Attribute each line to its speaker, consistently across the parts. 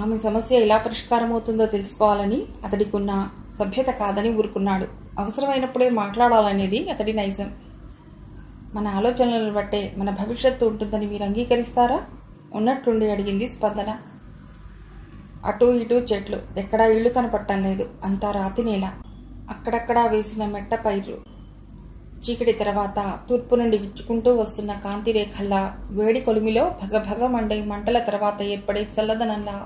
Speaker 1: ఆమె సమస్య ఎలా పరిష్కారం అవుతుందో తెలుసుకోవాలని అతడికున్న సభ్యత కాదని ఊరుకున్నాడు. అవసరమైనప్పుడే మాట్లాడాలనేది అతడి నైజం. మన ఆలోచనలను బట్టే మన భవిష్యత్తు ఉంటుందని మీరు అంగీకరిస్తారా? ఉన్నట్లుండి అడిగింది స్పందన. అటూ ఇటూ చెట్లు, ఎక్కడా ఇళ్లు కనపడటం లేదు. అంతా రాతి నేల, అక్కడక్కడా వేసిన మెట్ట పైర్లు. చీకటి తర్వాత తూర్పు నుండి విచ్చుకుంటూ వస్తున్న కాంతి రేఖల్లా, వేడి కొలిమిలో భగభగ మండే మంటల తర్వాత ఏర్పడే చల్లదనంలా,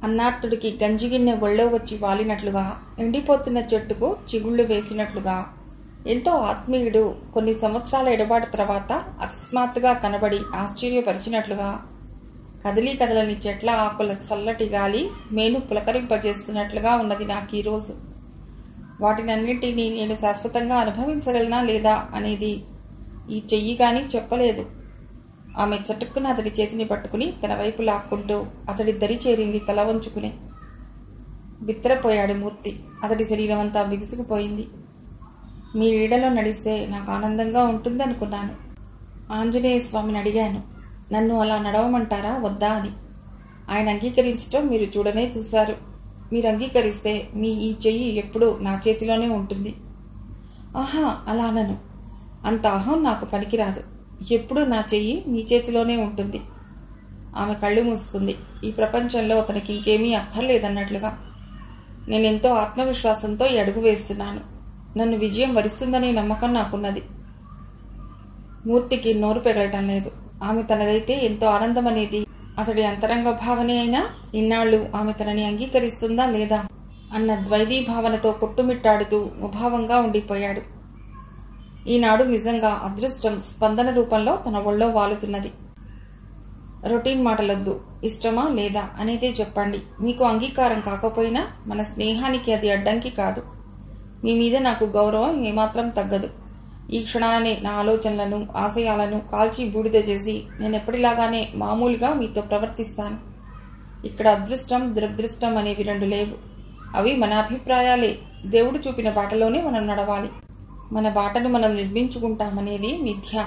Speaker 1: అన్నార్తుడికి గంజిగిన్నె ఒళ్ళో వచ్చి వాలినట్లుగా, ఎండిపోతున్న చెట్టుకు చిగుళ్లు వేసినట్లుగా, ఎంతో ఆత్మీయుడు కొన్ని సంవత్సరాల ఎడబాటు తర్వాత అకస్మాత్తుగా కనబడి ఆశ్చర్యపరిచినట్లుగా, కదిలీ కదలని చెట్ల ఆకుల చల్లటి గాలి మేను పులకరింపజేస్తున్నట్లుగా ఉన్నది నాకు ఈరోజు. వాటినన్నింటినీ నేను శాశ్వతంగా అనుభవించగలనా లేదా అనేది ఈ చెయ్యి గాని చెప్పలేదు. ఆమె చటుక్కున అతడి చేతిని పట్టుకుని తన వైపు లాక్కుంటూ అతడి దరి చేరింది తల వంచుకుని. బిత్తరపోయాడు మూర్తి. అతడి శరీరం అంతా బిగుసుకుపోయింది. మీ నీడలో నడిస్తే నాకు ఆనందంగా ఉంటుందనుకున్నాను. ఆంజనేయ స్వామిని అడిగాను, నన్ను అలా నడవమంటారా వద్దా అని. ఆయన అంగీకరించటం మీరు చూడనే చూశారు. మీరు అంగీకరిస్తే మీ ఈ చెయ్యి ఎప్పుడూ నా చేతిలోనే ఉంటుంది. ఆహా, అలానను. అంత అహం నాకు పనికిరాదు. ఎప్పుడూ నా చెయ్యి మీ చేతిలోనే ఉంటుంది. ఆమె కళ్ళు మూసుకుంది. ఈ ప్రపంచంలో తనకి ఇంకేమీ అక్కర్లేదన్నట్లుగా. నేనెంతో ఆత్మవిశ్వాసంతో ఈ అడుగు వేస్తున్నాను. నన్ను విజయం వరిస్తుందనే నమ్మకం నాకున్నది. మూర్తికి నోరు పెగలటం లేదు. ఆమె తనదైతే ఎంతో ఆనందం అనేది అతడి అంతరంగ భావనే అయినా, ఇన్నాళ్లు ఆమె తనని అంగీకరిస్తుందా లేదా అన్న ద్వైదీ భావనతో కొట్టుమిట్టాడుతూ ముభావంగా ఉండిపోయాడు. ఈనాడు నిజంగా అదృష్టం స్పందన రూపంలో తన ఒళ్ళో వాలుతున్నది. రొటీన్ మాటలొద్దు. ఇష్టమా లేదా అనేదే చెప్పండి. మీకు అంగీకారం కాకపోయినా మన స్నేహానికి అది అడ్డంకి కాదు. మీ మీద నాకు గౌరవం ఏమాత్రం తగ్గదు. ఈ క్షణాలనే నా ఆలోచనలను, ఆశయాలను కాల్చి బూడిద చేసి నేనెప్పటిలాగానే మామూలుగా మీతో ప్రవర్తిస్తాను. ఇక్కడ అదృష్టం, దురదృష్టం అనేవి రెండు లేవు. అవి మన అభిప్రాయాలే. దేవుడు చూపిన బాటలోనే మనం నడవాలి. మన బాటను మనం నిర్మించుకుంటామనేది మిథ్య.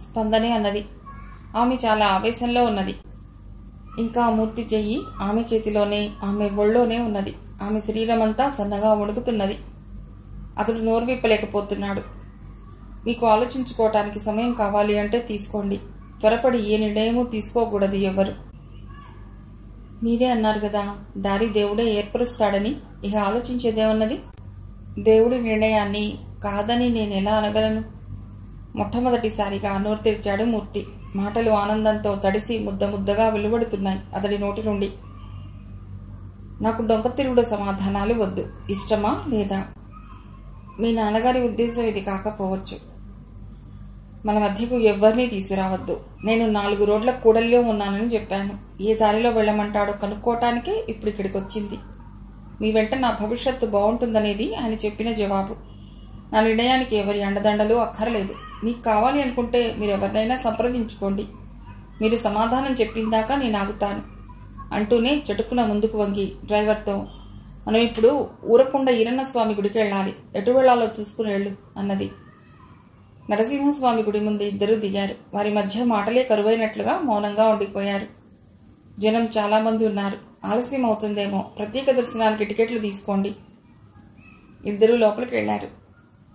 Speaker 1: స్పందనే అన్నది. ఆమె చాలా ఆవేశంలో ఉన్నది. ఇంకా మూర్తి చెయ్యి ఆమె చేతిలోనే, ఆమె ఒళ్ళోనే ఉన్నది. ఆమె శరీరమంతా సన్నగా వణుకుతున్నది. అతడు నోరు విప్పలేకపోతున్నాడు. మీకు ఆలోచించుకోవటానికి సమయం కావాలి అంటే తీసుకోండి. త్వరపడి ఏ నిర్ణయమూ తీసుకోకూడదు ఎవరు. మీరే అన్నారు కదా, దారి దేవుడే ఏర్పరుస్తాడని. ఇక ఆలోచించేదేమన్నది? దేవుడి నిర్ణయాన్ని కాదని నేనెలా అనగలను? మొట్టమొదటిసారిగా నోరు తెరిచాడు మూర్తి. మాటలు ఆనందంతో తడిసి ముద్ద ముద్దగా వెలువడుతున్నాయి అతడి నోటి నుండి. నాకు డొంకతిరుగుడు సమాధానాలు వద్దు. ఇష్టమా లేదా? మీ నాన్నగారి ఉద్దేశం ఇది కాకపోవచ్చు. మన మధ్యకు ఎవ్వరినీ తీసుకురావద్దు. నేను 4 రోడ్ల కూడలిలో ఉన్నానని చెప్పాను. ఏ దారిలో వెళ్ళమంటాడో కనుక్కోవటానికే ఇప్పుడు ఇక్కడికి వచ్చింది. మీ వెంట నా భవిష్యత్తు బాగుంటుందనేది ఆయన చెప్పిన జవాబు. నా నిర్ణయానికి ఎవరి అండదండలు అక్కర్లేదు. మీకు కావాలి అనుకుంటే మీరు ఎవరినైనా సంప్రదించుకోండి. మీరు సమాధానం చెప్పిందాకా నేను ఆగుతాను అంటూనే చటుక్కున ముందుకు వంగి డ్రైవర్తో, మనం ఇప్పుడు ఊరకొండ ఈరన్నస్వామి గుడికి వెళ్ళాలి. ఎటు వెళ్లాలో చూసుకుని వెళ్ళు అన్నది. నరసింహస్వామి గుడి ముందు ఇద్దరూ దిగారు. వారి మధ్య మాటలే కరువైనట్లుగా మౌనంగా ఉండిపోయారు. జనం చాలా మంది ఉన్నారు. ఆలస్యం అవుతుందేమో, ప్రత్యేక దర్శనానికి టికెట్లు తీసుకోండి. ఇద్దరూ లోపలికి వెళ్లారు.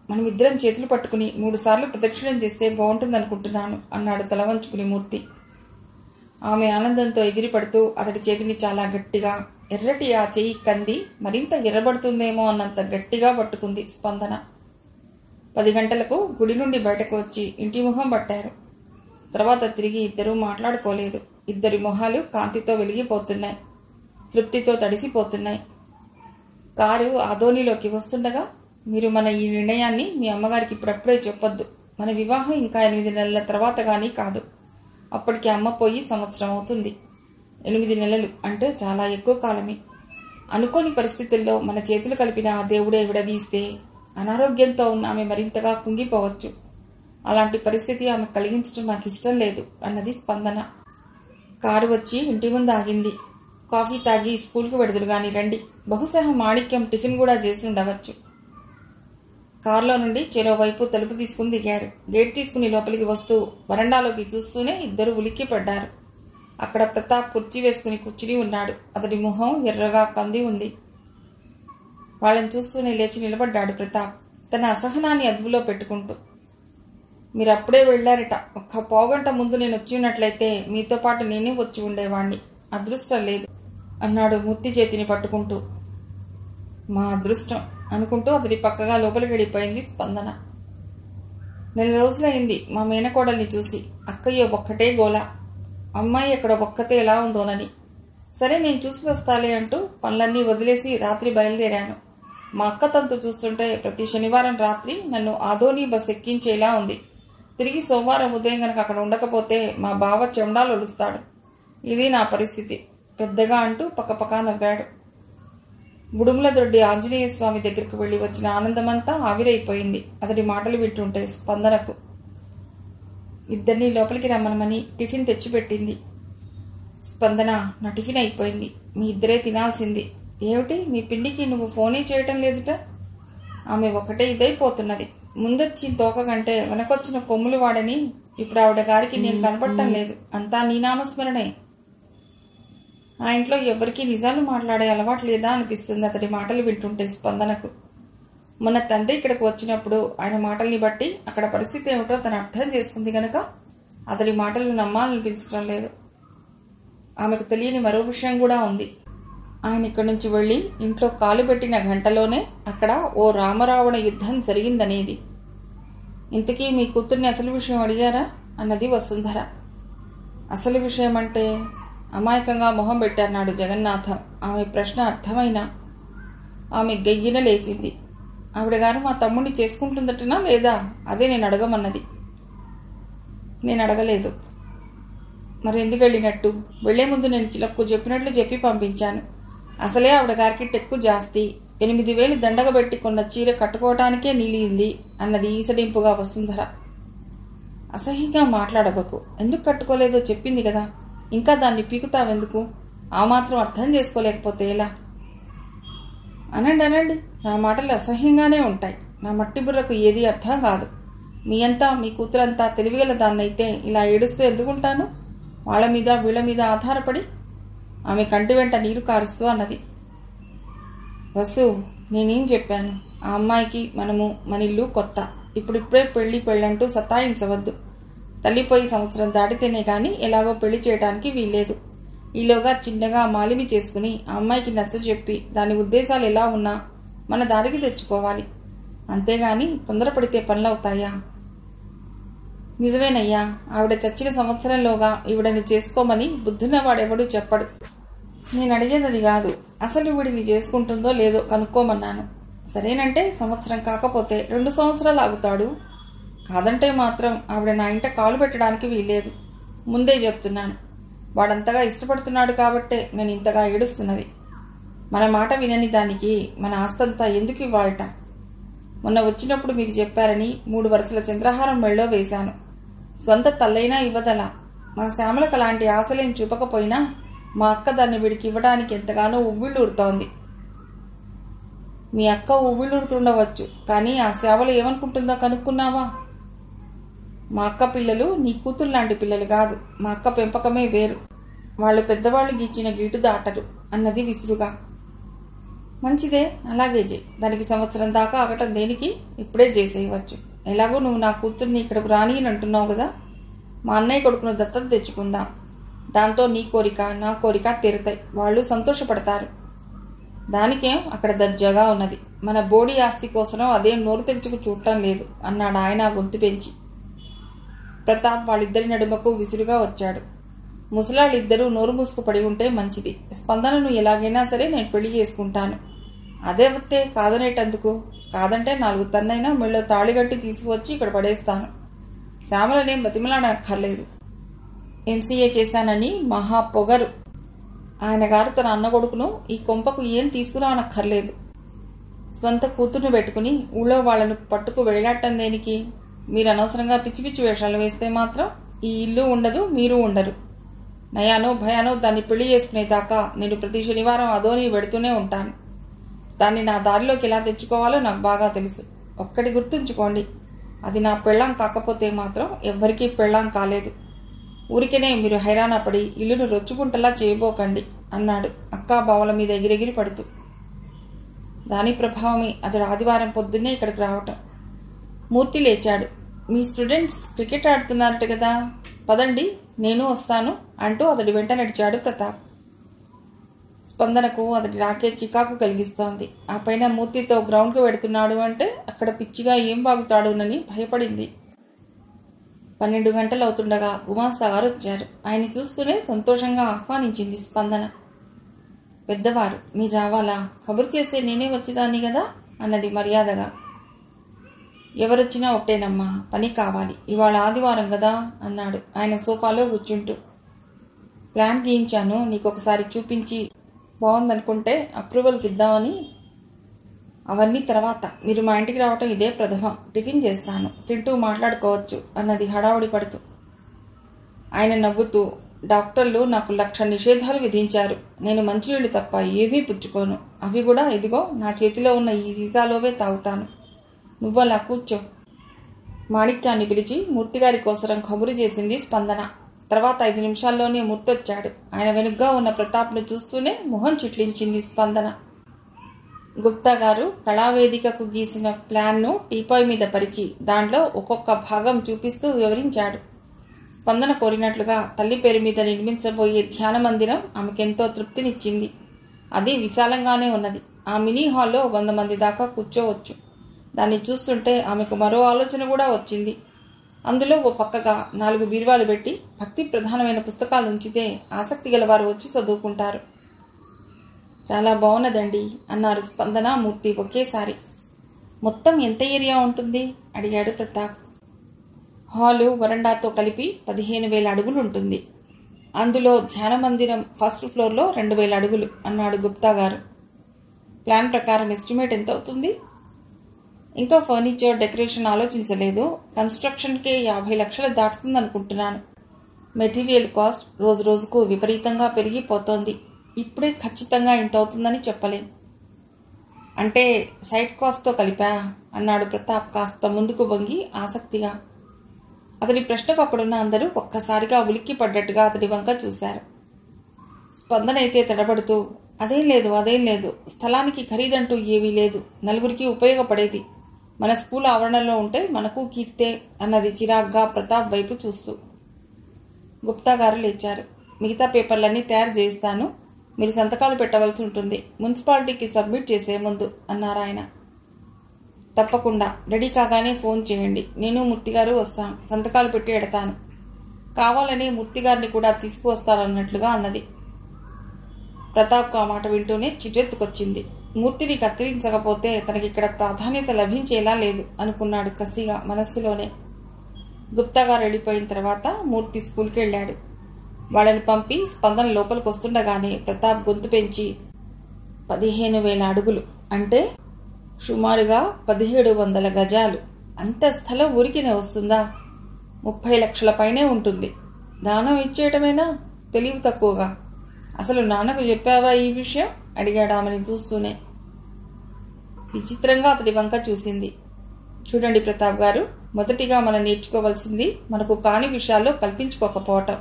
Speaker 1: మనం ఇద్దరం చేతులు పట్టుకుని 3 సార్లు ప్రదక్షిణం చేస్తే బాగుంటుందనుకుంటున్నాను అన్నాడు తల వంచుకుని మూర్తి. ఆమె ఆనందంతో ఎగిరిపడుతూ అతడి చేతిని చాలా గట్టిగా, ఎర్రటి ఆ చెయ్యి కంది మరింత ఎర్రబడుతుందేమో అన్నంత గట్టిగా పట్టుకుంది స్పందన. 10 గంటలకు గుడి నుండి బయటకు వచ్చి ఇంటి ముఖం పట్టారు. తర్వాత తిరిగి ఇద్దరూ మాట్లాడుకోలేదు. ఇద్దరి మొహాలు కాంతితో వెలిగిపోతున్నాయి, తృప్తితో తడిసిపోతున్నాయి. కారు ఆదోనిలోకి వస్తుండగా, మీరు మన ఈ నిర్ణయాన్ని మీ అమ్మగారికి ఇప్పుడప్పుడే చెప్పొద్దు. మన వివాహం ఇంకా 8 నెలల తర్వాత కానీ కాదు. అప్పటికి అమ్మ పోయి సంవత్సరం అవుతుంది. 8 నెలలు అంటే చాలా ఎక్కువ కాలమే. అనుకోని పరిస్థితుల్లో మన చేతులు కలిపిన ఆ దేవుడే విడదీస్తే అనారోగ్యంతో ఉన్న ఆమె మరింతగా కుంగిపోవచ్చు. అలాంటి పరిస్థితి ఆమె కలిగించడం నాకు ఇష్టం లేదు అన్నది స్పందన. కారు వచ్చి ఇంటి ముందు ఆగింది. కాఫీ తాగి స్కూల్కి వెడుదురు గాని రండి. బహుశా మాణిక్యం టిఫిన్ కూడా చేసి ఉండవచ్చు. కారులో నుండి చెరోవైపు తలుపు తీసుకుని దిగారు. గేట్ తీసుకుని లోపలికి వస్తూ వరండాలోకి చూస్తూనే ఇద్దరు ఉలిక్కి పడ్డారు. అక్కడ ప్రతాప్ కుర్చీ వేసుకుని కూర్చుని ఉన్నాడు. అతడి మొహం ఎర్రగా కంది ఉంది. వాళ్ళని చూస్తూనే లేచి నిలబడ్డాడు ప్రతాప్, తన అసహనాన్ని అదుపులో పెట్టుకుంటూ. మీరప్పుడే వెళ్ళారట. ఒక్క పావుగంట ముందు నేను వచ్చి ఉన్నట్లయితే మీతో పాటు నేనే వచ్చి ఉండేవాణ్ణి. అదృష్టం లేదు అన్నాడు మూర్తి చేతిని పట్టుకుంటూ. మా అదృష్టం అనుకుంటూ అతడి పక్కగా లోపలికి వెళ్ళిపోయింది స్పందన. 4 రోజులైంది మా మేనకోడల్ని చూసి. అక్కయ్య ఒక్కటే గోల, అమ్మాయి ఎక్కడ ఒక్కతే ఎలా ఉందోనని. సరే నేను చూసి వస్తాలే అంటూ పనులన్నీ వదిలేసి రాత్రి బయలుదేరాను. మా అక్క తంతు చూస్తుంటే ప్రతి శనివారం రాత్రి నన్ను ఆదోని బస్ ఎక్కించేలా ఉంది. తిరిగి సోమవారం ఉదయం గనక అక్కడ ఉండకపోతే మా బావ చెండాలు ఒలుస్తాడు. ఇది నా పరిస్థితి పెద్దగా అంటూ పక్కపక్క నవ్వాడు. బుడుముల దొడ్డి ఆంజనేయ స్వామి దగ్గరకు వెళ్లి వచ్చిన ఆనందమంతా ఆవిరైపోయింది అతడి మాటలు వింటుంటే స్పందనకు. ఇద్దరినీ లోపలికి రమ్మనమని టిఫిన్ తెచ్చిపెట్టింది. స్పందన, నా టిఫిన్ అయిపోయింది, మీ ఇద్దరే తినాల్సింది. ఏమిటి మీ పిండికి నువ్వు ఫోనే చేయటం లేదుట? ఆమె ఒకటే ఇదైపోతున్నది. ముందొచ్చి తోక కంటే వెనకొచ్చిన కొమ్ములు వాడని ఇప్పుడు ఆవిడ గారికి నేను కనపడటం లేదు. అంతా నీ నామస్మరణే. ఆ ఇంట్లో ఎవరికీ నిజాలు మాట్లాడే అలవాటు లేదా అనిపిస్తుంది అతడి మాటలు వింటుంటే స్పందనకు. మొన్న తండ్రి ఇక్కడికి వచ్చినప్పుడు ఆయన మాటల్ని బట్టి అక్కడ పరిస్థితి ఏమిటో తను అర్థం చేసుకుంది గనక అతడి మాటలు నమ్మాలనిపించడం లేదు. ఆమెకు తెలియని మరో విషయం కూడా ఉంది. ఆయన ఇక్కడి నుంచి వెళ్లి ఇంట్లో కాలు పెట్టిన గంటలోనే అక్కడ ఓ రామరావణ యుద్ధం జరిగిందనేది. ఇంతకీ మీ కూతుర్ని అసలు విషయం అడిగారా అన్నది వసుంధర. అసలు విషయం అంటే అమాయకంగా మొహం పెట్టన్నాడు జగన్నాథం. ఆమె ప్రశ్న అర్థమైనా ఆమె గయ్యిన లేచింది. ఆవిడ గారు మా తమ్ముడిని చేసుకుంటుందటనా లేదా? అదే నేను అడగమన్నది. నేను అడగలేదు. మరి ఎందుకు వెళ్ళినట్టు? వెళ్లే ముందు నేను చిలక్కు చెప్పినట్లు చెప్పి పంపించాను. అసలే ఆవిడ గారికి టెక్కు జాస్తి. 8,000 దండగబెట్టి కొన్న చీర కట్టుకోవటానికే నిలిగింది అన్నది ఈసడింపుగా వసుంధర. అసహ్యంగా మాట్లాడబకు. ఎందుకు కట్టుకోలేదో చెప్పింది కదా, ఇంకా దాన్ని పీకుతావెందుకు? ఆ మాత్రం అర్థం చేసుకోలేకపోతే ఎలా? అనండి, నా మాటలు అసహ్యంగానే ఉంటాయి. నా మట్టి బుర్రకు ఏది అర్థం కాదు. మీ అంతా మీ కూతురంతా తెలివిగల దాన్నైతే ఇలా ఏడుస్తూ ఎందుకుంటాను? వాళ్ళ మీద వీళ్ల మీద ఆధారపడి. ఆమె కంటి వెంట నీరు కారుస్తూ అన్నది. వసు, నేనేం చెప్పాను? ఆ అమ్మాయికి మన ఇల్లు కొత్త. ఇప్పుడిప్పుడే పెళ్ళంటూ సతాయించవద్దు. తల్లిపోయి సంవత్సరం దాటితేనే గాని ఎలాగో పెళ్లి చేయడానికి వీల్లేదు. ఈలోగా చిన్నగా మాలిమి చేసుకుని ఆ అమ్మాయికి నచ్చజెప్పి దాని ఉద్దేశాలు ఎలా ఉన్నా మన దారికి తెచ్చుకోవాలి. అంతేగాని తొందరపడితే పనులవుతాయా? నిజమేనయ్యా, ఆవిడ చచ్చిన సంవత్సరంలోగా ఈవిడని చేసుకోమని బుద్ధున్నవాడెవడూ చెప్పడు. నేను అడిగేది కాదు, అసలు వీడిని చేసుకుంటుందో లేదో కనుక్కోమన్నాను. సరేనంటే సంవత్సరం కాకపోతే 2 సంవత్సరాలు ఆగుతాడు. కాదంటే మాత్రం ఆవిడ నా ఇంట కాలు పెట్టడానికి వీల్లేదు. ముందే చెప్తున్నాను. వాడంతగా ఇష్టపడుతున్నాడు కాబట్టే నేను ఇంతగా ఏడుస్తున్నది. మన మాట వినని దానికి మన ఆస్తంతా ఎందుకు ఇవ్వాలట? మొన్న వచ్చినప్పుడు మీకు చెప్పారని 3 వరుసల చంద్రహారం మెళ్ళో వేశాను. స్వంత తల్లైనా ఇవ్వదలా. మా శ్యామలకు అలాంటి ఆశలేం చూపకపోయినా మా అక్క దాన్ని వీడికి ఇవ్వడానికి ఎంతగానో ఉవ్విళ్ళూరుతోంది. మీ అక్క ఉవ్విళ్ళూరుతుండవచ్చు, కానీ ఆ సేవలు ఏమనుకుంటుందో కనుక్కున్నావా? మా అక్క పిల్లలు నీ కూతురు లాంటి పిల్లలు కాదు. మా అక్క పెంపకమే వేరు. వాళ్ళు పెద్దవాళ్లు గీచిన గీటు దాటరు అన్నది విసురుగా. మంచిదే, అలాగే చేయి. దానికి సంవత్సరం దాకా ఆగటం దేనికి? ఇప్పుడే చేసేయవచ్చు. ఎలాగో నువ్వు నా కూతుర్ని ఇక్కడకు రాని అంటున్నావు కదా. మా అన్నయ్య కొడుకును దత్తత తెచ్చుకుందాం. దాంతో నీ కోరిక నా కోరిక తీరుతాయి. వాళ్ళు సంతోషపడతారు. దానికేం అక్కడ దర్జాగా ఉన్నది. మన బోడి ఆస్తి కోసం అదేం నోరు తెరుచుకు చూడటం లేదు అన్నాడు ఆయన గొంతు పెంచి. ప్రతాప్ వాళ్ళిద్దరి నడుమకు విసురుగా వచ్చాడు. ముసలాళ్ళిద్దరూ నోరు మూసుకు పడి ఉంటే మంచిది. స్పందనను ఎలాగైనా సరే నేను పెళ్లి చేసుకుంటాను. అదే వస్తే కాదనేటందుకు? కాదంటే 4 తన్నైనా మెళ్ళో తాళిగట్టి తీసుకువచ్చి ఇక్కడ పడేస్తాను. శ్యామలనేం బతిమలాడక్కర్లేదు. ఎంసీఏ చేశానని మహా పొగరు. ఆయన గారు తన అన్న కొడుకును ఈ కొంపకు ఏం తీసుకురానక్కర్లేదు. స్వంత కూతుర్ను పెట్టుకుని ఊళ్ళో వాళ్లను పట్టుకు వేలాడటం దేనికి? మీరు అనవసరంగా పిచ్చి పిచ్చి వేషాలు వేస్తే మాత్రం ఈ ఇల్లు ఉండదు, మీరు ఉండరు. నయానో భయానో దాన్ని పెళ్లి చేసుకునేదాకా నేను ప్రతి శనివారం అదోని పెడుతూనే ఉంటాను. దాన్ని నా దారిలోకి ఎలా తెచ్చుకోవాలో నాకు బాగా తెలుసు. ఒక్కటి గుర్తుంచుకోండి, అది నా పెళ్ళాం కాకపోతే మాత్రం ఎవ్వరికీ పెళ్ళాం కాలేదు. ఊరికనే మీరు హైరాణ పడి ఇల్లును రొచ్చుకుంటలా చేయబోకండి అన్నాడు అక్కా బావల మీద ఎగిరెగిరి పడుతూ. దాని ప్రభావమే అతడు ఆదివారం పొద్దున్నే ఇక్కడికి రావటం. మూర్తి లేచాడు. మీ స్టూడెంట్స్ క్రికెట్ ఆడుతున్నారట కదా, పదండి నేను వస్తాను అంటూ అతడి వెంట నడిచాడు ప్రతాప్. స్పందనకు అతడి రాకే చికాకు కలిగిస్తోంది. ఆ పైన మూర్తితో గ్రౌండ్కు వెడుతున్నాడు అంటే అక్కడ పిచ్చిగా ఏం బాగుతాడునని భయపడింది. 12 గంటలు అవుతుండగా గుమాస్తా గారు వచ్చారు. ఆయన్ని చూస్తూనే సంతోషంగా ఆహ్వానించింది స్పందన. పెద్దవారు, మీరు రావాలా? కబురు చేస్తే నేనే వచ్చేదాన్ని కదా అన్నది మర్యాదగా. ఎవరొచ్చినా ఒట్టేనమ్మా, పని కావాలి, ఇవాళ ఆదివారం కదా అన్నాడు ఆయన సోఫాలో కూర్చుంటూ. ప్లాన్ గీయించాను, నీకొకసారి చూపించి బాగుందనుకుంటే అప్రూవల్కి ఇద్దామని. అవన్నీ తర్వాత, మీరు మా ఇంటికి రావటం ఇదే ప్రథమం. టిఫిన్ చేస్తాను, తింటూ మాట్లాడుకోవచ్చు అన్నది హడావుడి పడుతూ. ఆయన నవ్వుతూ, డాక్టర్లు నాకు 1,00,000 నిషేధాలు విధించారు. నేను మంచినీళ్లు తప్ప ఏవీ పుచ్చుకోను. అవి కూడా ఇదిగో నా చేతిలో ఉన్న ఈ సీసాలోవే తాగుతాను. నువ్వలా కూర్చో. మాణిక్యాన్ని పిలిచి మూర్తిగారి కోసరం కబురు చేసింది స్పందన. తర్వాత 5 నిమిషాల్లోనే మూర్తి వచ్చాడు. ఆయన వెనుగ్గా ఉన్న ప్రతాప్ను చూస్తూనే మొహం చిట్లించింది స్పందన. గుప్తా గారు కళావేదికకు గీసిన ప్లాన్ను టీపాయ్ మీద పరిచి దాంట్లో ఒక్కొక్క భాగం చూపిస్తూ వివరించాడు. స్పందన కోరినట్లుగా తల్లి పేరు మీద నిర్మించబోయే ధ్యాన మందిరం ఆమెకెంతో తృప్తినిచ్చింది. అది విశాలంగానే ఉన్నది. ఆ మినీ హాల్లో 100 మంది దాకా కూర్చోవచ్చు. దాన్ని చూస్తుంటే ఆమెకు మరో ఆలోచన కూడా వచ్చింది. అందులో ఓ పక్కగా 4 బీరువాలు పెట్టి భక్తి ప్రధానమైన పుస్తకాలు ఉంచితే ఆసక్తి గలవారు వచ్చి చదువుకుంటారు. చాలా బాగున్నదండి అన్నారు స్పందన మూర్తి ఒకేసారి. మొత్తం ఎంత ఏరియా ఉంటుంది అడిగాడు ప్రతాప్. హాలు వరండాతో కలిపి 15,000 అడుగులు ఉంటుంది. అందులో ధ్యాన మందిరం ఫస్ట్ ఫ్లోర్లో 2,000 అడుగులు అన్నాడు గుప్తా గారు. ప్లాన్ ప్రకారం ఎస్టిమేట్ ఎంత అవుతుంది? ఇంకా ఫర్నిచర్ డెకరేషన్ ఆలోచించలేదు. కన్స్ట్రక్షన్కే 50 లక్షలు దాటుతుందనుకుంటున్నాను. మెటీరియల్ కాస్ట్ రోజు రోజుకు విపరీతంగా పెరిగిపోతోంది. ఇప్పుడే ఖచ్చితంగా ఇంత అవుతుందని చెప్పలేం. అంటే సైట్ కాస్ట్తో కలిపా అన్నాడు ప్రతాప్ కాస్త ముందుకు వంగి ఆసక్తిగా. అతడి ప్రశ్నకు అక్కడున్న అందరూ ఒక్కసారిగా ఉలిక్కి పడ్డట్టుగా అతడి వంక చూశారు. స్పందన అయితే తడబడుతూ, అదేం లేదు, స్థలానికి ఖరీదంటూ ఏమీ లేదు, నలుగురికి ఉపయోగపడేది, మన స్కూల్ ఆవరణలో ఉంటే మనకు కీర్తే అన్నది చిరాగ్గా ప్రతాప్ వైపు చూస్తూ. గుప్తా గారు లేచారు. మిగతా పేపర్లన్నీ తయారు చేయిస్తాను, మీరు సంతకాలు పెట్టవలసి ఉంటుంది, మున్సిపాలిటీకి సబ్మిట్ చేసే ముందు అన్నారాయన. తప్పకుండా, రెడీ కాగానే ఫోన్ చేయండి, నేను మూర్తిగారు వస్తాం, సంతకాలు పెట్టి ఎడతాను. కావాలని మూర్తిగారిని కూడా తీసుకువస్తానన్నట్లుగా అన్నది. ప్రతాప్కు ఆ మాట వింటూనే చిట్టెత్తుకొచ్చింది. మూర్తిని కత్తిరించకపోతే తనకిక్కడ ప్రాధాన్యత లభించేలా లేదు అనుకున్నాడు కసిగా మనస్సులోనే. గుప్తా గారు వెళ్ళిపోయిన తర్వాత మూర్తి స్కూల్కి వెళ్ళాడు. వాళ్ళని పంపి స్పందన లోపలికి వస్తుండగానే ప్రతాప్ గొంతు పెంచి, 15,000 అడుగులు అంటే సుమారుగా 1700 గజాలు. అంత స్థలం ఊరికినే వస్తుందా? 30 లక్షల పైనే ఉంటుంది. దానం ఇచ్చేయటమేనా? తెలివి తక్కువగా. అసలు నాన్నకు చెప్పావా ఈ విషయం అడిగాడు ఆమెని చూస్తూనే. విచిత్రంగా అతడి వంక చూసింది. చూడండి ప్రతాప్ గారు, మొదటిగా మనం నేర్చుకోవాల్సింది మనకు కాని విషయాల్లో కల్పించుకోకపోవటం,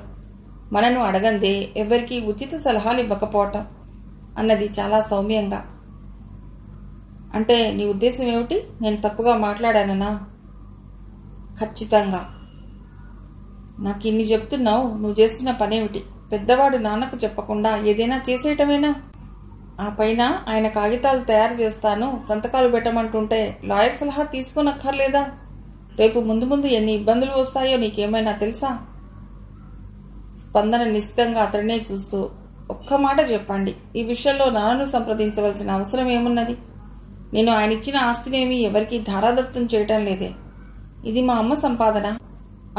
Speaker 1: మనను అడగందే ఎవరికీ ఉచిత సలహాలు ఇవ్వకపోవటం అన్నది చాలా సౌమ్యంగా. అంటే నీ ఉద్దేశం ఏమిటి? నేను తప్పుగా మాట్లాడాననా? ఖచ్చితంగా. నాకు ఇన్ని చెప్తున్నావు, నువ్వు చేసిన పనేమిటి? పెద్దవాడు నాన్నకు చెప్పకుండా ఏదైనా చేసేయటమేనా? ఆ పైన ఆయన కాగితాలు తయారు చేస్తాను, సంతకాలు పెట్టమంటుంటే లాయర్ సలహా తీసుకోనక్కర్లేదా? రేపు ముందు ముందు ఎన్ని ఇబ్బందులు వస్తాయో నీకేమైనా తెలుసా? స్పందన నిశ్చితంగా అతడినే చూస్తూ, ఒక్క మాట చెప్పండి, ఈ విషయంలో నాన్నను సంప్రదించవలసిన అవసరం ఏమున్నది? నేను ఆయన ఇచ్చిన ఆస్తినేమీ ఎవరికీ ధారాదత్తం చేయటం లేదే. ఇది మా అమ్మ సంపాదన.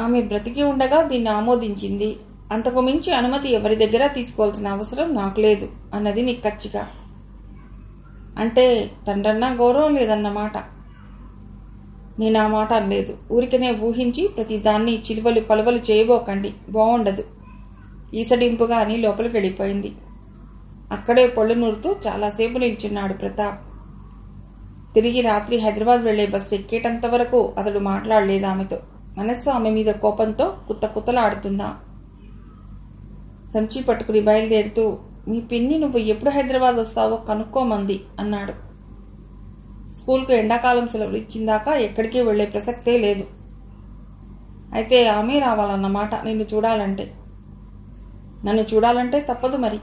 Speaker 1: ఆమె బ్రతికి ఉండగా దీన్ని ఆమోదించింది. అంతకు మించి అనుమతి ఎవరి దగ్గర తీసుకోవాల్సిన అవసరం నాకు లేదు అన్నది నిక్కచ్చిగా. అంటే తండ్రన్నా గౌరవం లేదన్నమాట. నేను ఆ మాట అనలేదు. ఊరికనే ఊహించి ప్రతి దాన్ని చిలువలు పలువలు చేయబోకండి, బాగుండదు ఈసడింపుగా అని లోపలికి వెళ్ళిపోయింది. అక్కడే పళ్ళు నూరుతూ చాలాసేపు నిల్చున్నాడు ప్రతాప్. తిరిగి రాత్రి హైదరాబాద్ వెళ్లే బస్సు ఎక్కేటంత వరకు అతడు మాట్లాడలేదు ఆమెతో. మనస్సు ఆమె మీద కోపంతో కుత్తకుత్తలాడుతుందా. సంచి పట్టుకుని బయలుదేరుతూ, మీ పిన్ని నువ్వు ఎప్పుడు హైదరాబాద్ వస్తావో కనుక్కోమంది అన్నాడు. స్కూల్కు ఎండాకాలం సెలవులు ఇచ్చిందాకా ఎక్కడికి వెళ్లే ప్రసక్తే లేదు. అయితే ఆమె రావాలన్నమాట నిన్ను చూడాలంటే. నన్ను చూడాలంటే తప్పదు మరి.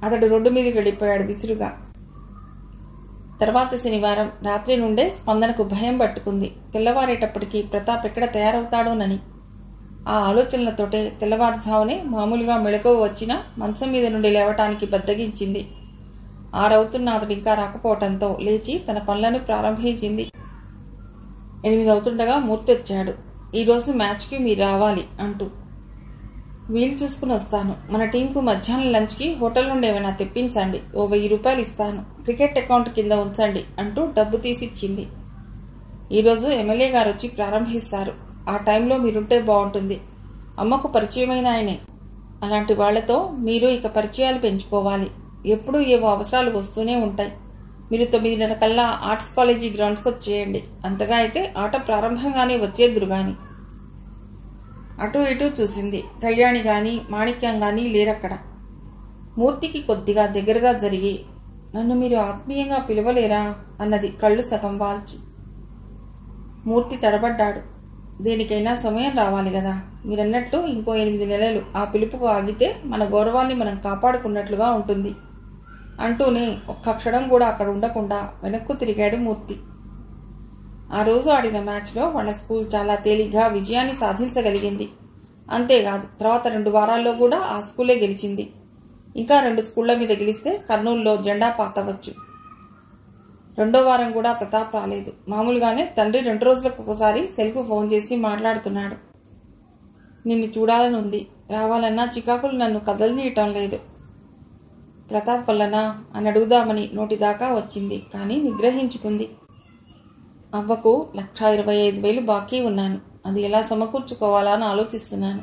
Speaker 1: అతడు రోడ్డు మీదకి వెళ్ళిపోయాడు విసురుగా. తర్వాత శనివారం రాత్రి నుండే స్పందనకు భయం పట్టుకుంది. తెల్లవారేటప్పటికీ ప్రతాప్ ఎక్కడ తయారవుతాడోనని. ఆ ఆలోచనలతోటే తెల్లవారుజామునే మామూలుగా మెళకువ వచ్చినా మంచం మీద నుండి లేవటానికి బద్దగించింది. 6 అవుతున్న అతడు ఇంకా రాకపోవటంతో లేచి తన పనులను ప్రారంభించింది. 8 అవుతుండగా మూర్తి వచ్చాడు. ఈరోజు మ్యాచ్కి మీరు రావాలి అంటూ. వీలు చూసుకుని వస్తాను. మన టీంకు మధ్యాహ్నం లంచ్కి హోటల్ నుండి ఏమైనా తెప్పించండి. ఓ 1000 రూపాయలు ఇస్తాను. క్రికెట్ అకౌంట్ కింద ఉంచండి అంటూ డబ్బు తీసిచ్చింది. ఈరోజు ఎమ్మెల్యే గారు వచ్చి ప్రారంభిస్తారు. ఆ టైంలో మీరుంటే బాగుంటుంది. అమ్మకు పరిచయమైన ఆయనే. అలాంటి వాళ్లతో మీరు ఇక పరిచయాలు పెంచుకోవాలి. ఎప్పుడూ ఏవో అవసరాలు వస్తూనే ఉంటాయి. మీరు 9:30 కల్లా ఆర్ట్స్ కాలేజీ గ్రౌండ్స్కి వచ్చేయండి. అంతగా అయితే ఆట ప్రారంభంగానే వచ్చేద్దురు గాని. అటు ఇటు చూసింది. కళ్యాణి గాని మాణిక్యం గాని లేరక్కడ. మూర్తికి కొద్దిగా దగ్గరగా జరిగి, నన్ను మీరు ఆత్మీయంగా పిలవలేరా అన్నది కళ్ళు సగం వాల్చి. మూర్తి తడబడ్డాడు. దేనికైనా సమయం రావాలి కదా. మీరన్నట్లు ఇంకో 8 నెలలు ఆ పిలుపుకు ఆగితే మన గౌరవాన్ని మనం కాపాడుకున్నట్లుగా ఉంటుంది అంటూనే ఒక్క క్షణం కూడా అక్కడ ఉండకుండా వెనక్కు తిరిగాడు మూర్తి. ఆ రోజు ఆడిన మ్యాచ్లో వాళ్ళ స్కూల్ చాలా తేలిగ్గా విజయాన్ని సాధించగలిగింది. అంతేకాదు తర్వాత 2 వారాల్లో కూడా ఆ స్కూలే గెలిచింది. ఇంకా 2 స్కూళ్ల మీద గెలిస్తే కర్నూలులో జెండా పాతవచ్చు. 2వ వారం కూడా ప్రతాప్ రాలేదు. మామూలుగానే తండ్రి 2 రోజులకు ఒకసారి సెల్కు ఫోన్ చేసి మాట్లాడుతున్నాడు. నిన్ను చూడాలని ఉంది. రావాలన్నా చికాకులు నన్ను కదలనీయటం లేదు. ప్రతాప్ వల్లనా అని అడుగుదామని నోటిదాకా వచ్చింది. కానీ నిగ్రహించుకుంది. అవ్వకు 1,25,000 బాకీ ఉన్నాను. అది ఎలా సమకూర్చుకోవాలా అని ఆలోచిస్తున్నాను.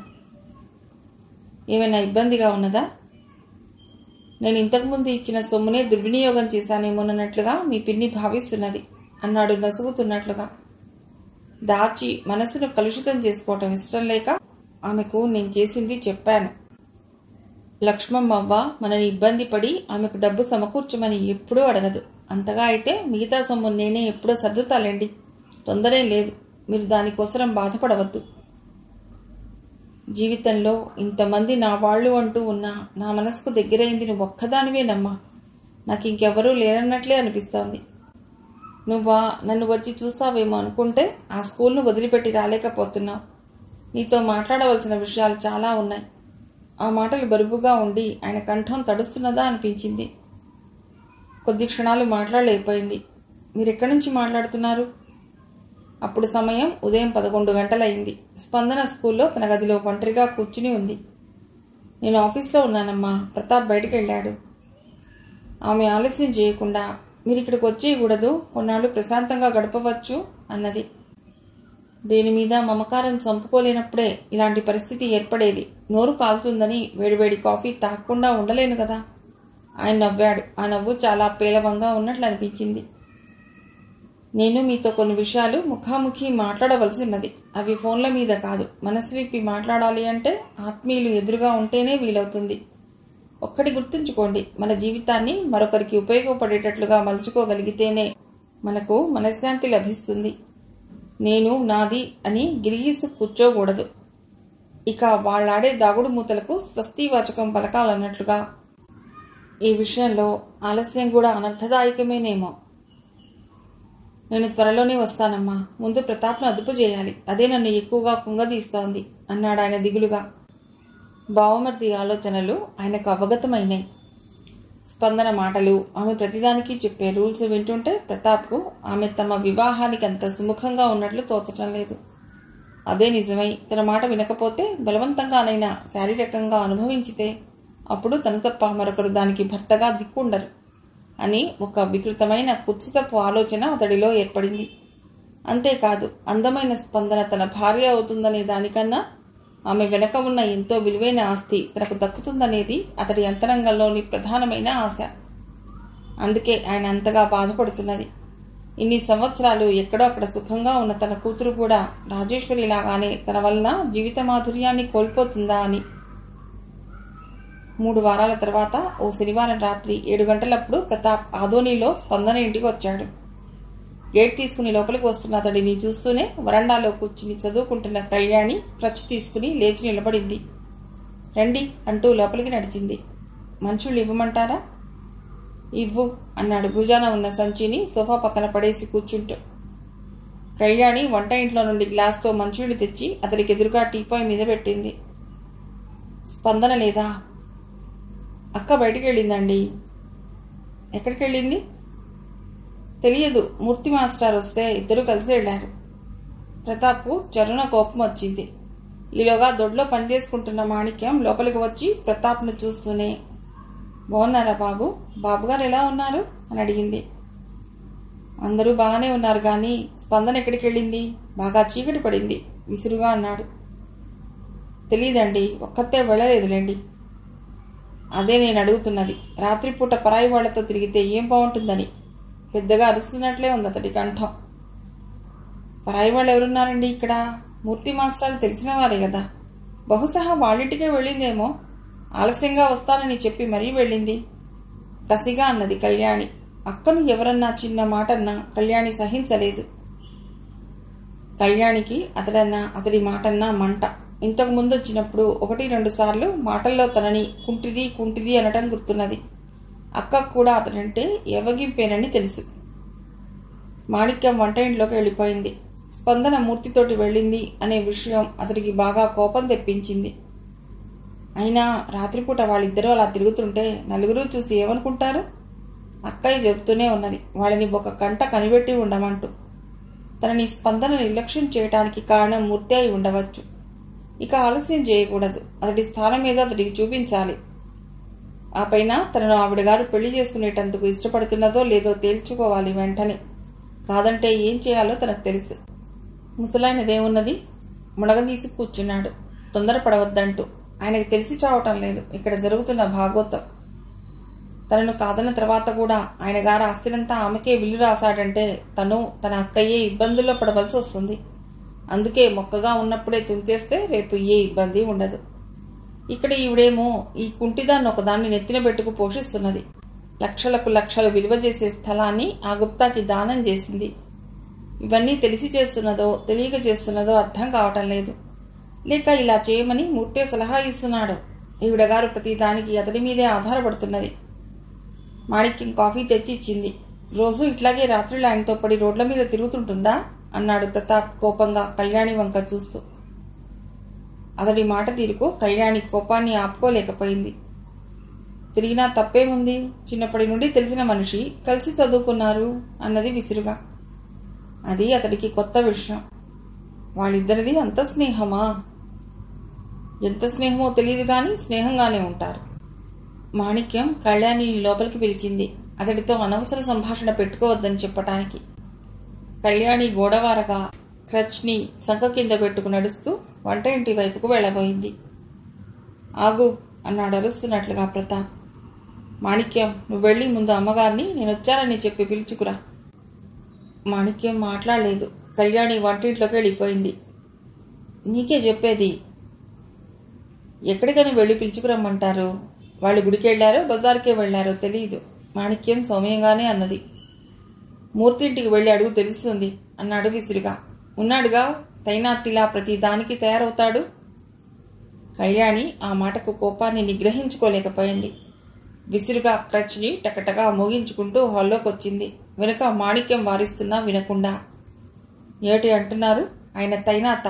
Speaker 1: ఏమైనా ఇబ్బందిగా ఉన్నదా? నేను ఇంతకుముందు ఇచ్చిన సొమ్మునే దుర్వినియోగం చేశానేమోనన్నట్లుగా మీ పిన్ని భావిస్తున్నది అన్నాడు నసుగుతున్నట్లుగా. దాచి మనసును కలుషితం చేసుకోవటం ఇష్టం లేక ఆమెకు నేను చేసింది చెప్పాను. లక్ష్మమ్మవ్వ మనని ఇబ్బంది పడి ఆమెకు డబ్బు సమకూర్చమని ఎప్పుడూ అడగదు. అంతగా అయితే మిగతా సొమ్ము నేనే ఎప్పుడో సర్దుతాలేండి. తొందరే లేదు. మీరు దానికోసం బాధపడవద్దు. జీవితంలో ఇంతమంది నా వాళ్ళు అంటూ ఉన్నా నా మనసుకు దగ్గరైంది నువ్వు ఒక్కదానివేనమ్మా. నాకు ఇంకెవరూ లేరన్నట్లే అనిపిస్తోంది. నువ్వా నన్ను వచ్చి చూస్తావేమో అనుకుంటే ఆ స్కూల్ను వదిలిపెట్టి రాలేకపోతున్నావు. నీతో మాట్లాడవలసిన విషయాలు చాలా ఉన్నాయి. ఆ మాటలు బరువుగా ఉండి ఆయన కంఠం తడుస్తున్నదా అనిపించింది. కొద్ది క్షణాలు మాట్లాడలేకపోయింది. మీరెక్కడి నుంచి మాట్లాడుతున్నారు? అప్పుడు సమయం ఉదయం 11 గంటలయింది. స్పందన స్కూల్లో తన గదిలో ఒంటరిగా కూర్చుని ఉంది. నేను ఆఫీస్లో ఉన్నానమ్మా. ప్రతాప్ బయటికి వెళ్ళాడు. ఆమె ఆలస్యం చేయకుండా, మీరిక్కడికి వచ్చేయకూడదు, కొన్నాళ్ళు ప్రశాంతంగా గడపవచ్చు అన్నది. దేని మీద మమకారం చంపుకోలేనప్పుడే ఇలాంటి పరిస్థితి ఏర్పడేది. నోరు కాలుతుందని వేడివేడి కాఫీ తాగకుండా ఉండలేను కదా. ఆయన నవ్వాడు. ఆ నవ్వు చాలా పేలవంగా ఉన్నట్లు అనిపించింది. నేను మీతో కొన్ని విషయాలు ముఖాముఖి మాట్లాడవలసి ఉన్నది. అవి ఫోన్ల మీద కాదు. మనసు విప్పి మాట్లాడాలి అంటే ఆత్మీయులు ఎదురుగా ఉంటేనే వీలవుతుంది. ఒక్కటి గుర్తుంచుకోండి, మన జీవితాన్ని మరొకరికి ఉపయోగపడేటట్లుగా మలుచుకోగలిగితేనే మనకు మనశ్శాంతి లభిస్తుంది. నేను నాది అని గిరిగీసు కూర్చోకూడదు. ఇక వాళ్ళాడే దాగుడు మూతలకు స్వస్తివాచకం పలకాలన్నట్లుగా. ఈ విషయంలో ఆలస్యం కూడా అనర్థదాయకమేనేమో. నేను త్వరలోనే వస్తానమ్మా. ముందు ప్రతాప్ను అదుపు చేయాలి. అదే నన్ను ఎక్కువగా కుంగదీస్తోంది అన్నాడు ఆయన దిగులుగా. బావమర్ది ఆలోచనలు ఆయనకు అవగతమైనాయి. స్పందన మాటలు, ఆమె ప్రతిదానికి చెప్పే రూల్స్ వింటుంటే ప్రతాప్కు ఆమె తమ వివాహానికి అంత సుముఖంగా ఉన్నట్లు తోచటం లేదు. అదే నిజమై తన మాట వినకపోతే బలవంతంగానైనా శారీరకంగా అనుభవించితే అప్పుడు తను తప్ప మరొకరు దానికి భర్తగా దిక్కుండరు అని ఒక వికృతమైన కుత్సితపు ఆలోచన అతడిలో ఏర్పడింది. అంతేకాదు, అందమైన స్పందన తన భార్య అవుతుందనే దానికన్నా ఆమె వెనక ఉన్న ఎంతో విలువైన ఆస్తి తనకు దక్కుతుందనేది అతడి అంతరంగంలోని ప్రధానమైన ఆశ. అందుకే ఆయన అంతగా బాధపడుతున్నది. ఇన్ని సంవత్సరాలు ఎక్కడో అక్కడ సుఖంగా ఉన్న తన కూతురు కూడా రాజేశ్వరిలాగానే తన వలన జీవిత మాధుర్యాన్ని కోల్పోతుందా అని. 3 వారాల తర్వాత ఓ శనివారం రాత్రి 7 గంటలప్పుడు ప్రతాప్ ఆదోనిలో స్పందన ఇంటికి వచ్చాడు. గేట్ తీసుకుని లోపలికి వస్తున్న అతడిని చూస్తూనే వరండాలో కూర్చుని చదువుకుంటున్న కళ్యాణి క్రచ్ తీసుకుని లేచి నిలబడింది. రండి అంటూ లోపలికి నడిచింది. మంచుళ్ళు ఇవ్వమంటారా? ఇవ్వు అన్నాడు భుజాన ఉన్న సంచిని సోఫా పక్కన పడేసి కూర్చుంటూ. కళ్యాణి వంట ఇంట్లో నుండి గ్లాస్తో మంచుళ్ళు తెచ్చి అతడికి ఎదురుగా టీపాయ్ మీద పెట్టింది. స్పందన లేదా? అక్క బయటికి వెళ్ళిందండి. ఎక్కడికి వెళ్ళింది? తెలియదు. మూర్తి మాస్టర్ వస్తే ఇద్దరు కలిసి వెళ్లారు. ప్రతాప్కు చరుణ కోపం వచ్చింది. ఈలోగా దొడ్లో పనిచేసుకుంటున్న మాణిక్యం లోపలికి వచ్చి ప్రతాప్ను చూస్తూనే, బాగున్నారా బాబు? బాబుగారు ఎలా ఉన్నారు అని అడిగింది. అందరూ బాగానే ఉన్నారు కానీ స్పందన ఎక్కడికి వెళ్ళింది? బాగా చీకటి పడింది విసురుగా అన్నాడు. తెలీదండి, ఒక్కతే వెళ్ళలేదులేండి. అదే నేను అడుగుతున్నది. రాత్రిపూట పరాయి వాళ్లతో తిరిగితే ఏం బాగుంటుందని. పెద్దగా అరుస్తున్నట్లే ఉంది అతడి కంఠం. పరాయి వాళ్ళు ఎవరున్నారండి ఇక్కడ? మూర్తి మాస్టారు తెలిసిన వారే కదా. బహుశా వాళ్ళింటికే వెళ్ళిందేమో. ఆలస్యంగా వస్తానని చెప్పి మరీ వెళ్ళింది కసిగా అన్నది కళ్యాణి. అక్కను ఎవరన్నా చిన్న మాటన్నా కళ్యాణి సహించలేదు. కళ్యాణికి అతడన్నా అతడి మాటన్నా మంట. ఇంతకు ముందు వచ్చినప్పుడు 1-2 సార్లు మాటల్లో తనని కుంటిది అనటం గుర్తున్నది. అక్కకు కూడా అతడంటే ఎవగింపేనని తెలుసు. మాణిక్యం వంట ఇంట్లోకి వెళ్ళిపోయింది. స్పందన మూర్తితోటి వెళ్ళింది అనే విషయం అతడికి బాగా కోపం తెప్పించింది. అయినా రాత్రిపూట వాళ్ళిద్దరూ అలా తిరుగుతుంటే నలుగురు చూసి ఏమనుకుంటారు? అక్కయ్య చెబుతూనే ఉన్నది వాళ్ళని ఒక కంట కనిపెట్టి ఉండమంటూ. తనని స్పందన నిర్లక్ష్యం చేయటానికి కారణం మూర్తి అయి ఉండవచ్చు. ఇక ఆలస్యం చేయకూడదు. అతడి స్థానం మీద అతడికి చూపించాలి. ఆ పైన తనను ఆవిడగారు పెళ్లి చేసుకునేటందుకు ఇష్టపడుతున్నదో లేదో తేల్చుకోవాలి వెంటనే. కాదంటే ఏం చేయాలో తనకు తెలుసు. ముసలాయనదేమున్నది? మునగదీసి కూర్చున్నాడు తొందరపడవద్దంటూ. ఆయనకు తెలిసి చావటం లేదు ఇక్కడ జరుగుతున్న భాగోతం. తనను కాదన్న తర్వాత కూడా ఆయన గారు ఆస్తినంతా ఆమెకే విల్లు రాశాడంటే తను తన అక్కయ్యే ఇబ్బందుల్లో పడవలసి వస్తుంది. అందుకే మొక్కగా ఉన్నప్పుడే తుంచేస్తే రేపు ఏ ఇబ్బంది ఉండదు. ఇక్కడ ఈవిడేమో ఈ కుంటిదాన్ని ఒకదాన్ని నెత్తిన పెట్టుకు పోషిస్తున్నది. లక్షలకు లక్షలు విలువ చేసే స్థలాన్ని ఆ గుప్తాకి దానం చేసింది. ఇవన్నీ తెలిసి చేస్తున్నదో తెలియక చేస్తున్నదో అర్థం కావటం లేదు. లేక ఇలా చేయమని మూర్తే సలహా ఇస్తున్నాడు. ఈవిడగారు ప్రతి దానికి అతడి మీదే ఆధారపడుతున్నది. మాణిక్యం కాఫీ తెచ్చి ఇచ్చింది. రోజు ఇట్లాగే రాత్రులు ఆయనతో పడి రోడ్ల మీద తిరుగుతుంటుందా అన్నాడు ప్రతాప్ కోపంగా కళ్యాణి వంక చూస్తూ. అతడి మాట తీరుకు కళ్యాణి కోపాన్ని ఆపుకోలేకపోయింది. తిరిగినా తప్పేముంది? చిన్నప్పటి నుండి తెలిసిన మనిషి, కలిసి చదువుకున్నారు అన్నది విసురుగా. అది అతడికి కొత్త విషయం. వాళ్ళిద్దరిది అంత స్నేహమా? ఎంత స్నేహమో తెలియదు కానీ స్నేహంగానే ఉంటారు. మాణిక్యం కళ్యాణిని లోపలికి పిలిచింది అతడితో అనవసర సంభాషణ పెట్టుకోవద్దని చెప్పటానికి. కళ్యాణి గోడవారగా క్రచ్ని సంక కింద పెట్టుకు నడుస్తూ వంట ఇంటి వైపుకు వెళ్లబోయింది. ఆగు అన్నాడు అరుస్తున్నట్లుగా ప్రతాప్. మాణిక్యం, నువ్వు వెళ్ళి ముందు అమ్మగారిని నేనొచ్చానని చెప్పి పిలుచుకురా. మాణిక్యం మాట్లాడలేదు. కళ్యాణి వంటింట్లోకి వెళ్ళిపోయింది. నీకే చెప్పేది. ఎక్కడికైనా వెళ్ళి పిలుచుకురమ్మంటారు? వాళ్ళు గుడికి వెళ్లారో బజార్కే వెళ్లారో తెలియదు. మాణిక్యం సౌమ్యంగానే అన్నది. మూర్తి ఇంటికి వెళ్ళి అడుగు తెలుస్తుంది అన్నాడు విసురుగా. ఉన్నాడుగా, తైనాత్తిలా ప్రతి దానికి తయారవుతాడు. కళ్యాణి ఆ మాటకు కోపాన్ని నిగ్రహించుకోలేకపోయింది. విసురుగా క్రచ్ని టకటగా మోగించుకుంటూ హాల్లోకి వచ్చింది. వెనుక మాణిక్యం వారిస్తున్నా వినకుండా. ఏటి అంటున్నారు? ఆయన తైనాత.